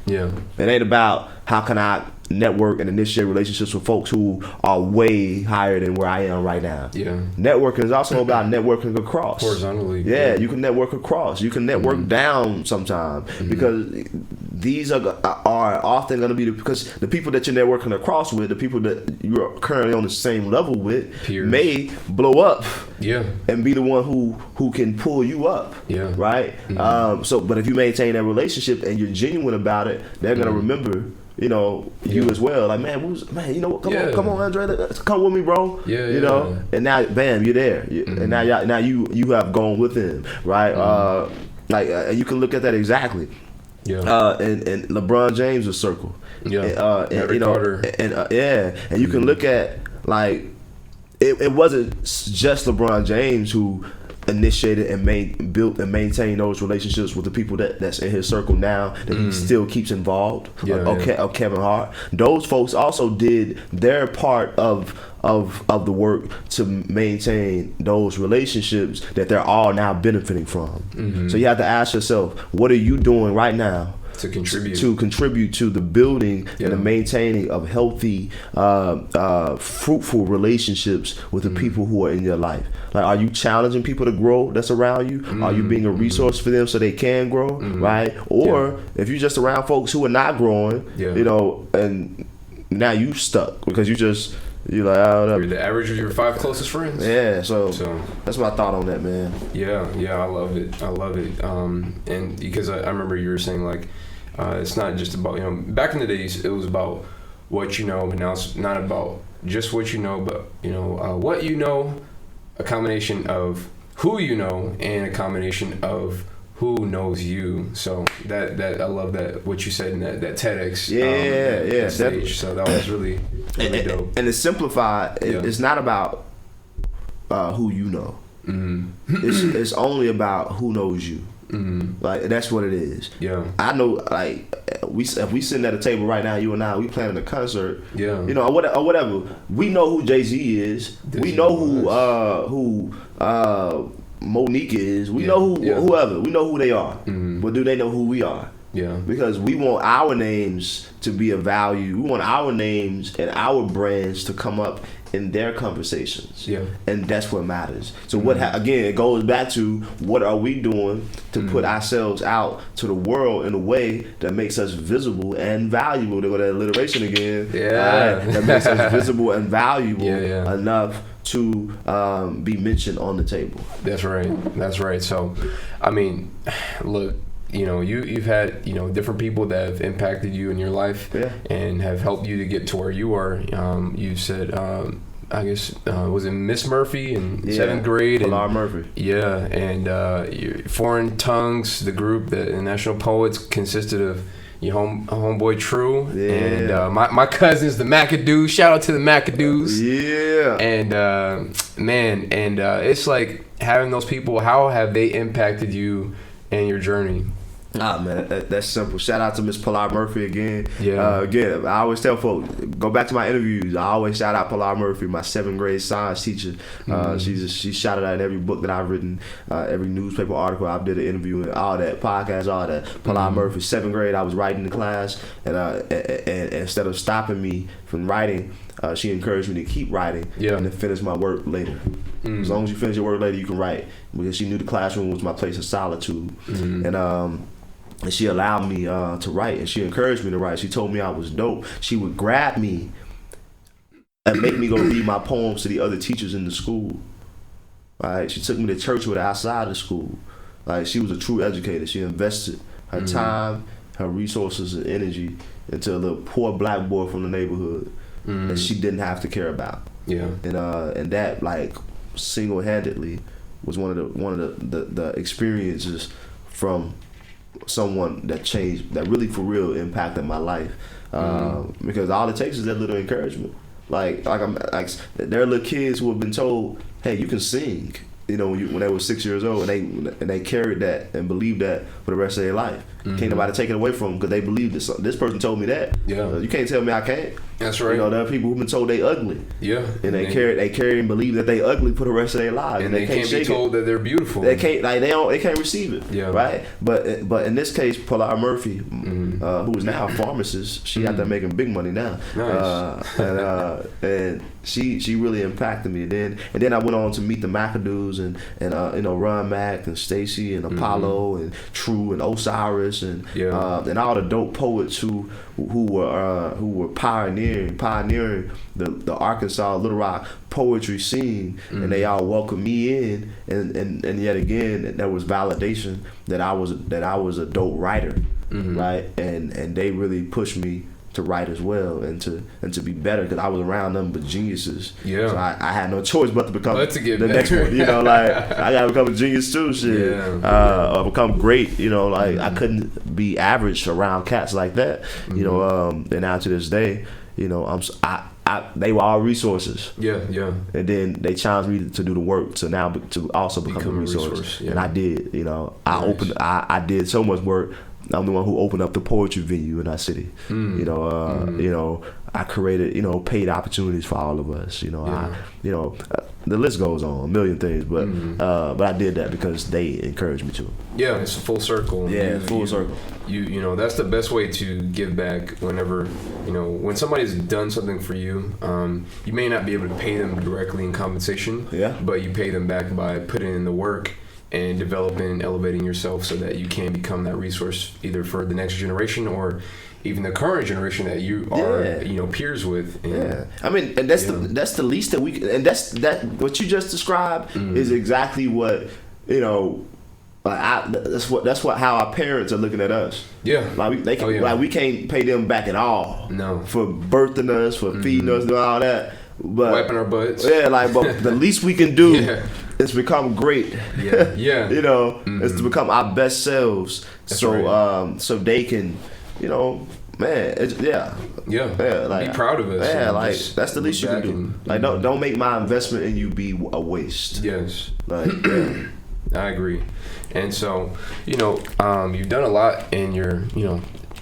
Yeah. It ain't about how can I network and initiate relationships with folks who are way higher than where I am right now. Yeah. Networking is also about networking across. Horizontally. Yeah, you can network across. You can network down sometimes, because these are often going to be because the people that you're networking across with, the people that you're currently on the same level with, peers, may blow up. Yeah. And be the one who can pull you up. Yeah. Right? But if you maintain that relationship and you're genuine about it, they're going to remember you as well. Like, man, come on, Andre, come with me, bro. Yeah, and now, bam, you're there. And now you have gone with him, right? You can look at that exactly. Yeah. And LeBron James' circle. Yeah. And Carter. And you can look at like it wasn't just LeBron James who initiated and built and maintained those relationships with the people that's in his circle now that he still keeps involved. Kevin Hart. Those folks also did their part of of the work to maintain those relationships that they're all now benefiting from. So you have to ask yourself, what are you doing right now to contribute to the building and the maintaining of healthy, fruitful relationships with the people who are in your life? Like, are you challenging people to grow that's around you? Are you being a resource for them so they can grow, right? Or if you're just around folks who are not growing, you know, and now you stuck because you're like, I don't know. You're the average of your 5 closest friends. Yeah, so that's my thought on that, man. Yeah, I love it. And because I remember you were saying, like, it's not just about, you know, back in the days, it was about what you know, but now it's not about just what you know, but, you know, what you know, a combination of who you know, and a combination of who knows you. So that I love that, what you said in that TEDx that stage. So that was really dope. And it's simplified. It's not about who you know. It's only about who knows you. Like, that's what it is. I know, like, if we sitting at a table right now, you and I, we planning a concert, you know, or whatever, we know who Jay-Z is. We know who Monique is. We know whoever. We know who they are. But do they know who we are? Because we want our names to be of value. We want our names and our brands to come up in their conversations. And that's what matters. So again, it goes back to what are we doing to put ourselves out to the world in a way that makes us visible and valuable. To go to that alliteration again. That makes us visible and valuable enough to be mentioned on the table. That's right. So, I mean, look, you know, you've had, you know, different people that have impacted you in your life and have helped you to get to where you are. You said, I guess, was it Miss Murphy in 7th grade? Pilar Murphy. And Foreign Tongues, the group that the National Poets consisted of your homeboy True, and my cousins, the McAdoos. Shout out to the McAdoos. And it's like, having those people, how have they impacted you and your journey? Man, that's simple. Shout out to Miss Pilar Murphy again. Again, I always tell folks, go back to my interviews. I always shout out Pilar Murphy, my 7th grade science teacher. She's shouted out in every book that I've written, every newspaper article I've did an interview in, all that, podcast, all that. Pilar Murphy, 7th grade, I was writing in class, and instead of stopping me from writing, she encouraged me to keep writing and to finish my work later. As long as you finish your work later, you can write. Because she knew the classroom was my place of solitude. And she allowed me to write, and she encouraged me to write. She told me I was dope. She would grab me and make me go read my poems to the other teachers in the school. Right? She took me to church with her outside of school. Like, she was a true educator. She invested her time, her resources, and energy into a little poor black boy from the neighborhood that she didn't have to care about. And that, like, single-handedly was one of the experiences from someone that changed, that really for real impacted my life. Because all it takes is that little encouragement. Like there are little kids who have been told, hey, you can sing, you know, when they were 6 years old, and they carried that and believed that for the rest of their life. Can't nobody take it away from them because they believed this. This person told me that. You can't tell me I can't. That's right. You know, there are people who've been told they ugly. And they carry and believe that they ugly for the rest of their lives. And they can't be told that they're beautiful. They can't receive it. Right? But in this case, Pilar Murphy, who is now a pharmacist, she out there making big money now. And she really impacted me. And then I went on to meet the McAdoos and you know, Ron Mac and Stacy and Apollo and True and Osiris and all the dope poets who were pioneering the Arkansas Little Rock poetry scene, and they all welcomed me in, and yet again there was validation that I was a dope writer, right? And they really pushed me to write as well and to be better, because I was around them but geniuses. So I had no choice but to become the next one. You know, like, I gotta become a genius too, or become great. You know, like, I couldn't be average around cats like that. You know, and now to this day, you know, they were all resources. And then they challenged me to do the work to also become a resource. And I did. You know, I did so much work. I'm the one who opened up the poetry venue in our city. You know, I created, paid opportunities for all of us. The list goes on, a million things, but I did that because they encouraged me to. Yeah, it's a full circle. Yeah, full circle. You know, that's the best way to give back whenever, when somebody's done something for you, you may not be able to pay them directly in compensation, but you pay them back by putting in the work and developing and elevating yourself so that you can become that resource either for the next generation or even the current generation that you are, peers with. And, I mean, and that's the least that we can, and that's what you just described is exactly what, that's what how our parents are looking at us. Yeah, like we can't pay them back at all. No, for birthing us, for feeding us, doing all that, but wiping our butts. Yeah, but the least we can do is become great. Yeah, is to become our best selves. That's right. So they can, man, like, be proud of us. Yeah, like that's the least you can do. Like don't make my investment in you be a waste. Yes, like I agree. And so, you've done a lot in your,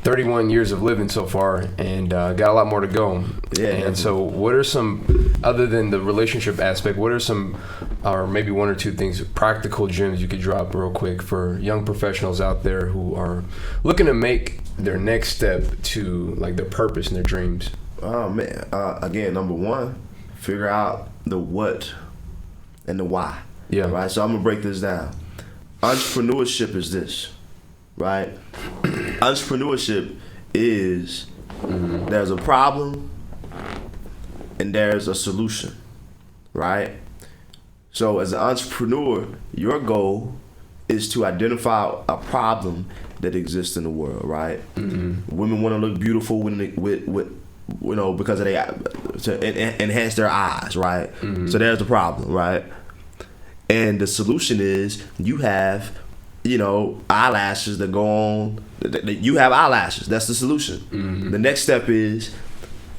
31 years of living so far, and got a lot more to go. Yeah. And so, what are some, other than the relationship aspect, what are some, or maybe one or two things, practical gems you could drop real quick for young professionals out there who are looking to make their next step to like their purpose and their dreams? Oh man! Again, number one, figure out the what and the why. Yeah. Right. So I'm gonna break this down. Entrepreneurship is this, right? Entrepreneurship is there's a problem and there's a solution, right? So as an entrepreneur, your goal is to identify a problem that exists in the world, right? Women want to look beautiful because of to enhance their eyes, right? So there's the problem, right? And the solution is you have, eyelashes that go on. You have eyelashes. That's the solution. The next step is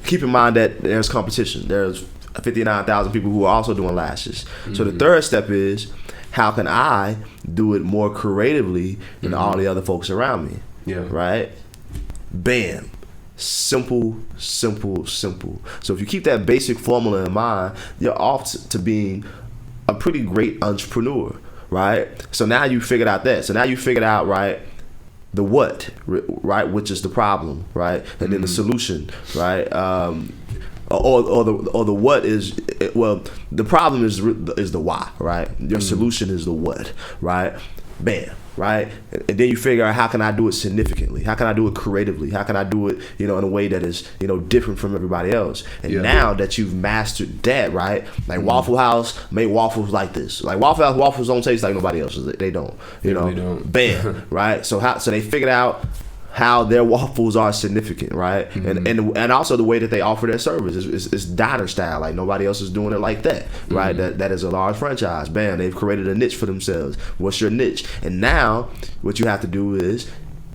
keep in mind that there's competition. There's 59,000 people who are also doing lashes. So the third step is how can I do it more creatively than all the other folks around me? Yeah. Right? Bam. Simple, simple, simple. So if you keep that basic formula in mind, you're off to being a pretty great entrepreneur, right? So now you figured out that. So now you figured out, right, the what, right, which is the problem, right, and then the solution, right, or the what is, well, the problem is the why, right? Your solution is the what, right? Bam. Right, and then you figure out how can I do it significantly? How can I do it creatively? How can I do it, in a way that is, different from everybody else? And now that you've mastered that, right? Like Waffle House made waffles like this. Like Waffle House waffles don't taste like nobody else's. They don't. They don't. Bam. Right. So they figured out how their waffles are significant, right? And also the way that they offer their service is diner style, like nobody else is doing it like that, right? That is a large franchise. Bam, they've created a niche for themselves. What's your niche? And now what you have to do is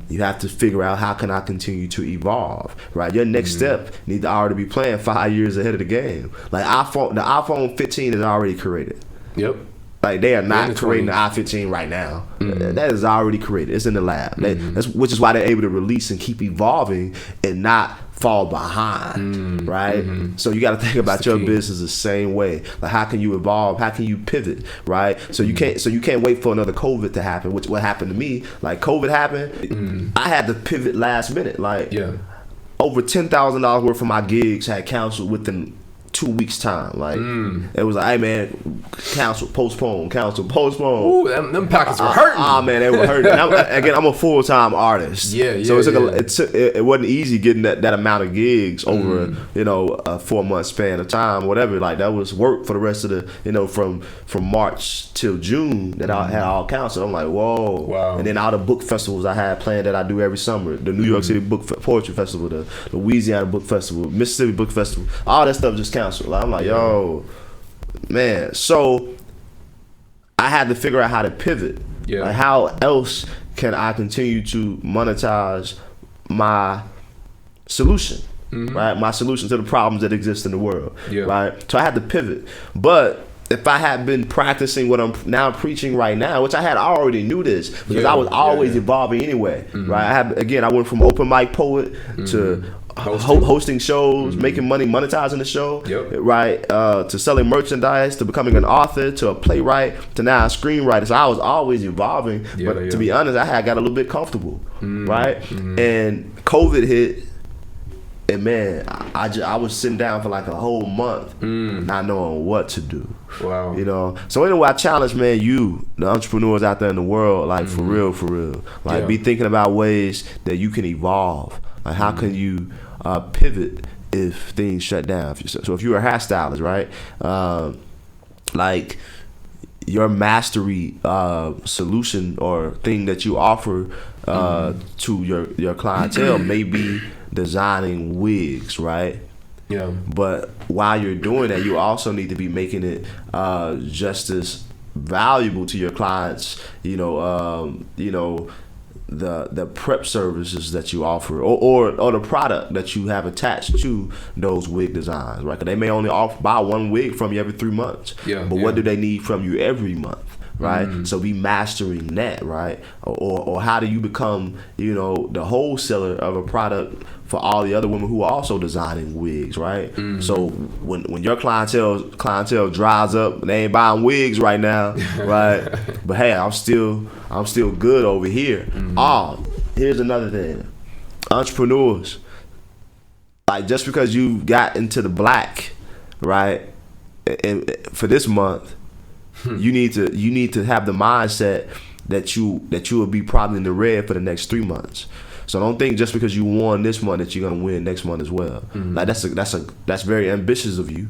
you have to figure out how can I continue to evolve, right? Your next step needs to already be planned 5 years ahead of the game. Like the iPhone 15 is already created. Yep. Like they are not creating the i15 right now. That is already created. It's in the lab. That's which is why they're able to release and keep evolving and not fall behind, right? So you got to think about your business the same way. Like how can you evolve? How can you pivot, right? So you can't wait for another COVID to happen. Which what happened to me? Like COVID happened, I had to pivot last minute. Like over $10,000 worth of my gigs had canceled within 2 weeks time. Like it was like, hey man, postpone. Ooh, them pockets were hurting. Man, they were hurting. I'm a full-time artist. So it wasn't easy getting that amount of gigs over a 4 month span of time, whatever. Like that was work for the rest of the from March till June that I had all canceled. I'm like, whoa. Wow. And then all the book festivals I had planned that I do every summer, the New York City Poetry Festival, the Louisiana Book Festival, Mississippi Book Festival, all that stuff just canceled. I'm like, yo, man. So I had to figure out how to pivot. Like how else can I continue to monetize my solution, right? My solution to the problems that exist in the world, right? So I had to pivot. But if I had been practicing what I'm now preaching right now, which I already knew this because I was always evolving anyway, right? I went from open mic poet to hosting shows, making money, monetizing the show, right? To selling merchandise, to becoming an author, to a playwright, to now a screenwriter. So I was always evolving, but to be honest, I got a little bit comfortable, right? And COVID hit. And man, I was sitting down for like a whole month, not knowing what to do. Wow. You know. So anyway, I challenge, man, you, the entrepreneurs out there in the world, like for real, like be thinking about ways that you can evolve. Like how can you pivot if things shut down? So if you're a hairstylist, right? Like your mastery solution or thing that you offer to your clientele may be designing wigs, right? Yeah. But while you're doing that, you also need to be making it just as valuable to your clients. The prep services that you offer, or the product that you have attached to those wig designs, right? Because they may only buy one wig from you every 3 months. But what do they need from you every month? Right, so be mastering that, right? Or how do you become, the wholesaler of a product for all the other women who are also designing wigs, right? So when your clientele dries up, they ain't buying wigs right now, right? But hey, I'm still good over here. Here's another thing, entrepreneurs. Like just because you got into the black, right, and for this month. You need to have the mindset that you will be probably in the red for the next 3 months. So don't think just because you won this month that you're gonna win next month as well. Like that's very ambitious of you,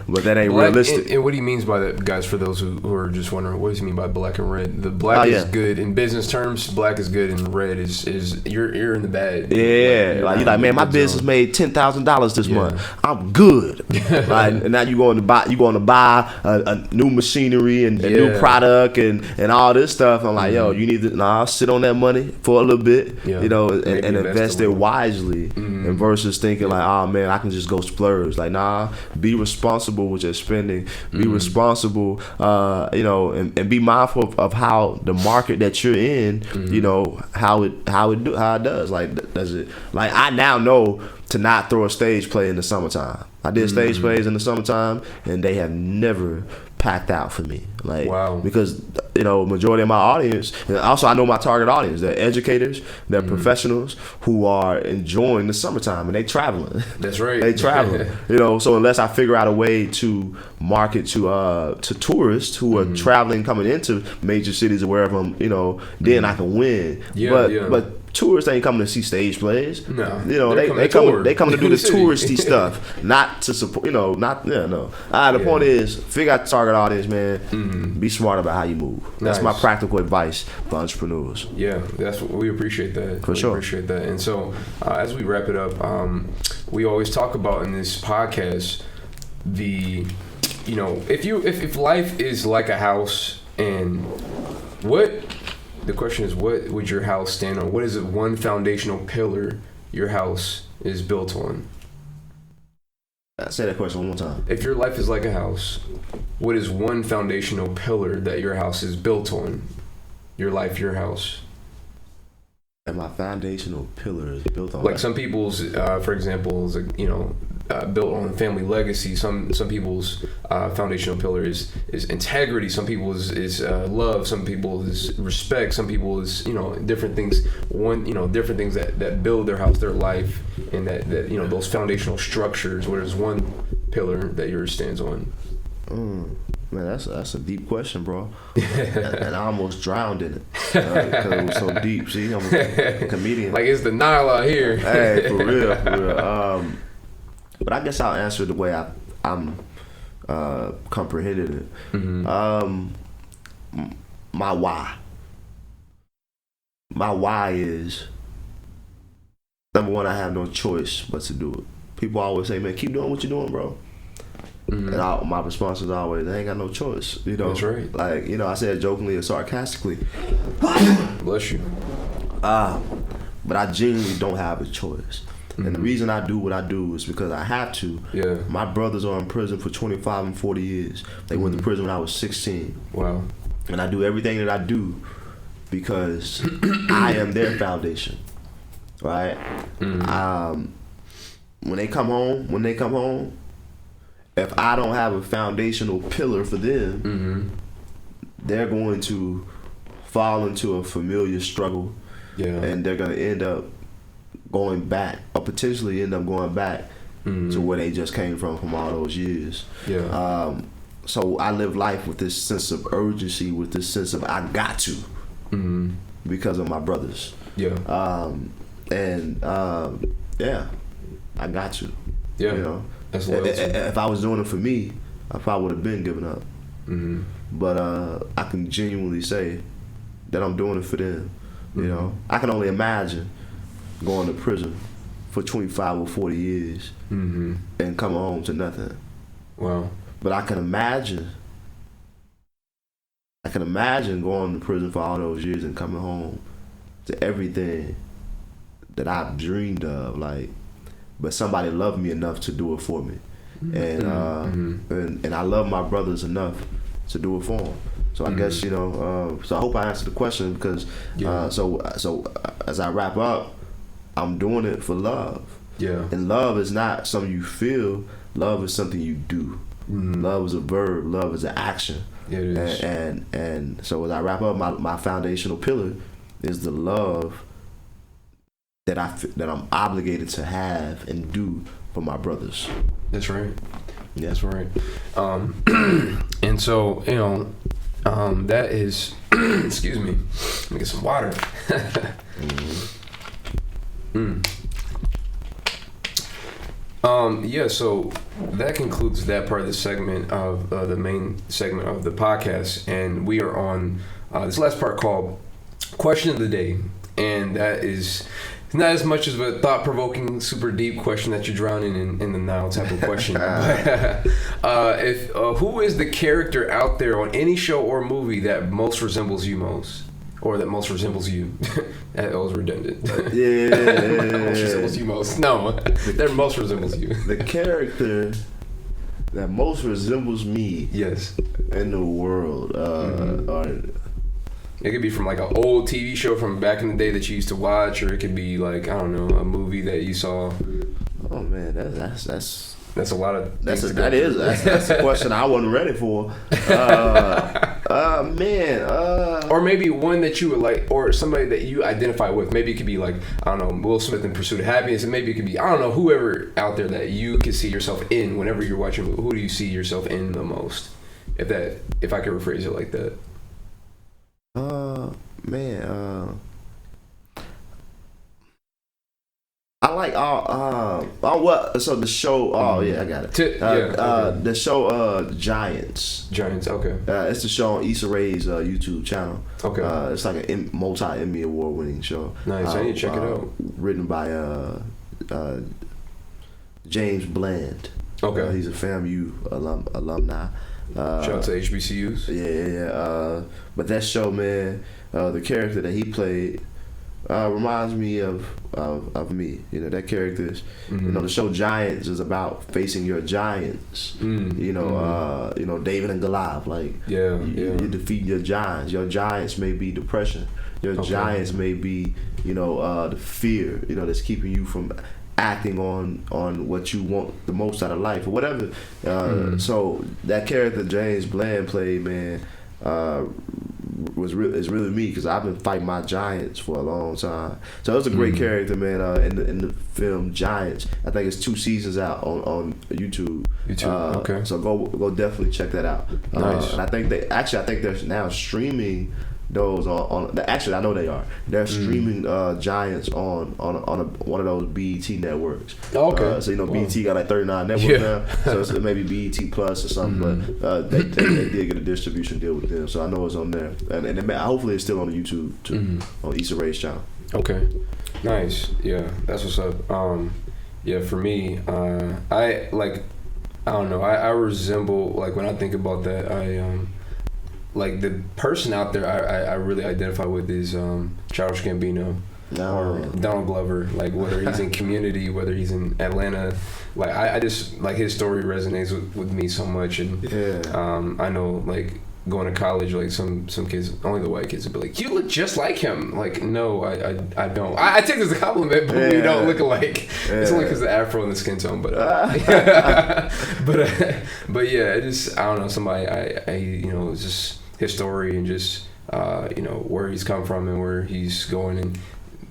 but that ain't realistic. And what he means by that, guys, for those who are just wondering, what does he mean by black and red? The black is good in business terms. Black is good, and red is you're in the bad. Yeah, like you're like, man, my business made $10,000 this month. I'm good. Right, and now you're going to buy a new machinery and a new product and all this stuff. I'm like, yo, you need to sit on that money for a little bit. And invest it wisely, and versus thinking like, oh man, I can just go splurge. Like, nah, be responsible with your spending. Be responsible, and be mindful of how the market that you're in, how it does. Like, does it? Like, I now know to not throw a stage play in the summertime. I did stage plays in the summertime, and they have never packed out for me. Like, wow. Because majority of my audience, and also I know my target audience, they're educators, they're professionals who are enjoying the summertime, and they traveling. That's right. They traveling. So unless I figure out a way to market to tourists who are traveling, coming into major cities or wherever, then I can win. But tourists ain't coming to see stage plays. No, they come to do the touristy stuff, not to support. No. The point is, figure out the target audience, man. Be smart about how you move. That's my practical advice for entrepreneurs. Yeah, that's what we appreciate that. For sure, appreciate that. And so, as we wrap it up, we always talk about in this podcast if life is like a house, and the question is, what would your house stand on? What is it, one foundational pillar your house is built on? Say that question one more time. If your life is like a house, what is one foundational pillar that your house is built on? Your life, your house. And my foundational pillar is built on. Like some people's, for example, is built on family legacy. Some people's foundational pillar is integrity. Some people's is love. Some people's is respect. Some people is different things. Different things that build their house, their life, and that those foundational structures. Where there's one pillar that yours stands on. Man, that's a deep question, bro. And I almost drowned in it because it was so deep. See, I'm a comedian. Like it's the Nile out here. Hey, for real. But I guess I'll answer the way I'm comprehending it. My why. My why is, number one, I have no choice but to do it. People always say, man, keep doing what you're doing, bro. And my response is always, I ain't got no choice. That's right. Like, I said jokingly or sarcastically. Bless you. But I genuinely don't have a choice. And the reason I do what I do is because I have to. Yeah. My brothers are in prison for 25 and 40 years. They went to prison when I was 16. Wow. And I do everything that I do because I am their foundation, right? When they come home, if I don't have a foundational pillar for them, they're going to fall into a familiar struggle, and they're going to end up going back, or potentially end up going back to where they just came from all those years. So I live life with this sense of urgency, with this sense of I got to, because of my brothers. I got to. You know, that's loyalty. If I was doing it for me, I probably would have been giving up. But I can genuinely say that I'm doing it for them. You know, I can only imagine going to prison for 25 or 40 years and coming home to nothing. Wow. But I can imagine going to prison for all those years and coming home to everything that I've dreamed of, like, but somebody loved me enough to do it for me. And I love my brothers enough to do it for them. So I guess, you know, so I hope I answered the question, because so as I wrap up, I'm doing it for love. And love is not something you feel. Love is something you do. Love is a verb. Love is an action. It is. And so as I wrap up, my foundational pillar is the love that I'm obligated to have and do for my brothers. That's right. Yeah, that's right. And so, you know, that is, excuse me, let me get some water. Yeah, so that concludes that part of the segment of the main segment of the podcast, and we are on this last part called Question of the Day, and that is not as much as a thought-provoking, super deep question that you're drowning in the now type of question. But who is the character out there on any show or movie that most resembles you most? Or that most resembles you. That was redundant. Most resembles you most. No, that most resembles you. The character that most resembles me. Yes. In the world. It could be from like an old TV show from back in the day that you used to watch, or it could be like, I don't know, a movie that you saw. Oh man, that's a lot of. That's a question I wasn't ready for. Or maybe one that you would like, or somebody that you identify with. Maybe it could be like, I don't know, Will Smith in Pursuit of Happiness, and maybe it could be, I don't know, whoever out there that you can see yourself in whenever you're watching. Who do you see yourself in the most? If I could rephrase it like that. I like so the show. Oh yeah, I got it. The show Giants. Okay. It's the show on Issa Rae's YouTube channel. Okay. It's like a multi-Emmy award winning show. Nice. I need to check it out. Written by James Bland. Okay. He's a FAMU alumni. Shout out to HBCUs. Yeah. But that show, man, the character that he played reminds me of me. You know, that character is, you know, the show Giants is about facing your giants. You know, David and Goliath. Like, you defeat your giants. Your giants may be depression. Your giants may be, you know, the fear, you know, that's keeping you from acting on what you want the most out of life or whatever. So that character James Bland played, man, is really me, because I've been fighting my giants for a long time. So it was a great character, man. In the film Giants, I think it's 2 seasons out on YouTube. Okay. So go definitely check that out. Nice. And I think they're now streaming those on actually, I know they are. They're streaming Giants on one of those BET networks. Okay. So you know, BET got like 39 networks now, so it's maybe BET Plus or something. But they did get a distribution deal with them, so I know it's on there, and hopefully it's still on the YouTube too, on Issa Rae's channel. Okay. Nice. Yeah, that's what's up. Yeah, for me, I don't know. I resemble, like, when I think about that, like the person out there I really identify with is Childish Gambino. or Donald Glover, like whether he's in Community, whether he's in Atlanta, like I just like his story resonates with me so much, and I know like going to college, like some kids, only the white kids would be like, you look just like him. Like, no, I don't. I take this as a compliment, but we don't look alike. It's only because of the afro and the skin tone, but but yeah, it just, I don't know, somebody I you know, it's just his story and just you know, where he's come from and where he's going and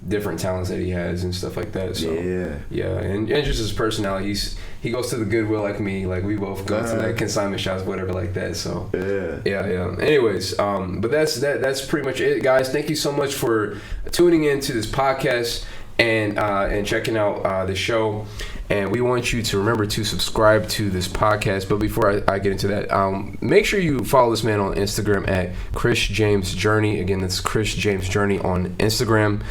different talents that he has and stuff like that. So and just his personality, he goes to the Goodwill like me, like we both go to like consignment shops, whatever like that. So anyways, but that's pretty much it, guys. Thank you so much for tuning in to this podcast and checking out the show. And we want you to remember to subscribe to this podcast. But before I get into that, make sure you follow this man on Instagram at Chris James Journey. Again, that's Chris James Journey on Instagram.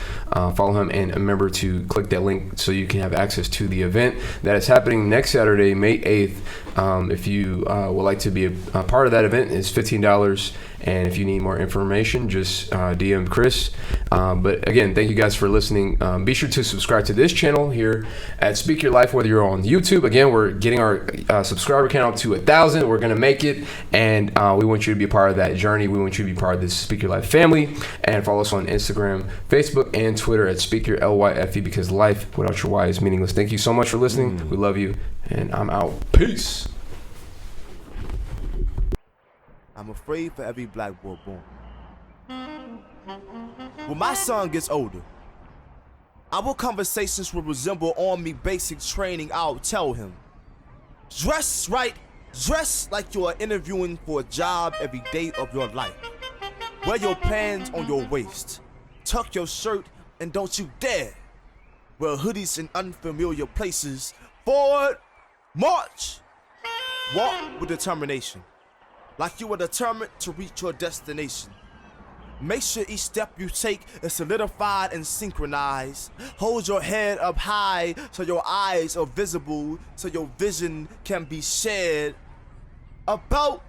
Follow him and remember to click that link so you can have access to the event that is happening next Saturday, May 8th. If you would like to be a part of that event, it's $15. And if you need more information, just DM Chris. But again, thank you guys for listening. Be sure to subscribe to this channel here at Speak Your Life, whether you're on YouTube. Again, we're getting our subscriber count up to 1,000. We're going to make it. And we want you to be a part of that journey. We want you to be part of this Speak Your Life family. And follow us on Instagram, Facebook, and Twitter at Speak Your LYFE, because life without your Y is meaningless. Thank you so much for listening. We love you. And I'm out. Peace. I'm afraid for every black boy born. When my son gets older, our conversations will resemble Army basic training. I'll tell him, dress right, dress like you are interviewing for a job every day of your life. Wear your pants on your waist, tuck your shirt, and don't you dare wear hoodies in unfamiliar places. Forward, march, walk with determination, like you are determined to reach your destination. Make sure each step you take is solidified and synchronized. Hold your head up high so your eyes are visible, so your vision can be shared. About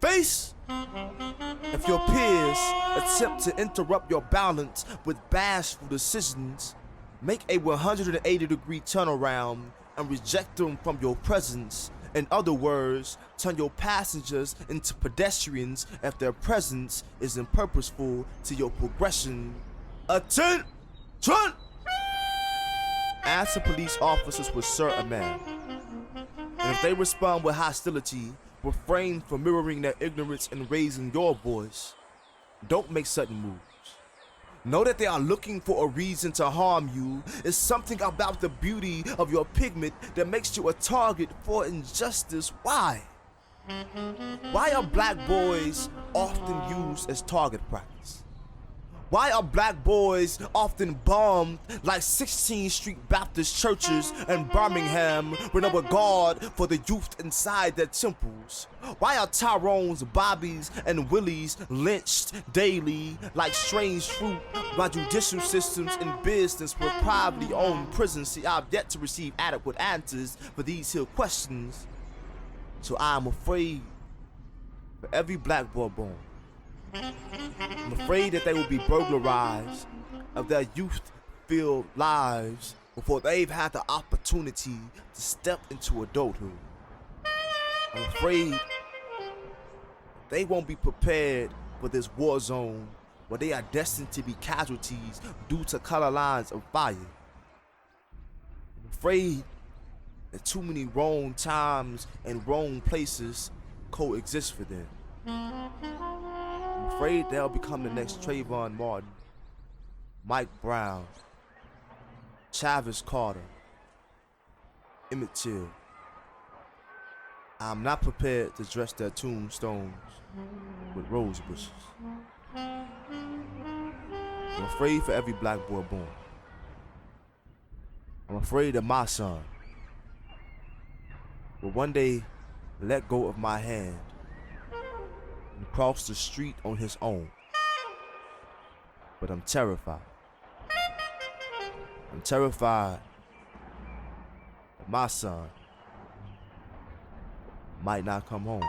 face. If your peers attempt to interrupt your balance with bashful decisions, make a 180-degree turnaround and reject them from your presence. In other words, turn your passengers into pedestrians if their presence isn't purposeful to your progression. Attention! Answer police officers with "Sir" or "Ma'am." And if they respond with hostility, refrain from mirroring their ignorance and raising your voice. Don't make sudden moves. Know that they are looking for a reason to harm you. It's something about the beauty of your pigment that makes you a target for injustice. Why? Why are black boys often used as target practice? Why are black boys often bombed like 16th Street Baptist churches in Birmingham with no regard for the youth inside their temples? Why are Tyrones, Bobbies, and Willies lynched daily like strange fruit by judicial systems in business with privately owned prisons? See, I've yet to receive adequate answers for these here questions. So I am afraid for every black boy born. I'm afraid that they will be burglarized of their youth-filled lives before they've had the opportunity to step into adulthood. I'm afraid they won't be prepared for this war zone where they are destined to be casualties due to color lines of fire. I'm afraid that too many wrong times and wrong places coexist for them. I'm afraid they'll become the next Trayvon Martin, Mike Brown, Travis Carter, Emmett Till. I'm not prepared to dress their tombstones with rose bushes. I'm afraid for every black boy born. I'm afraid that my son will one day let go of my hand and cross the street on his own. But I'm terrified. I'm terrified that my son might not come home.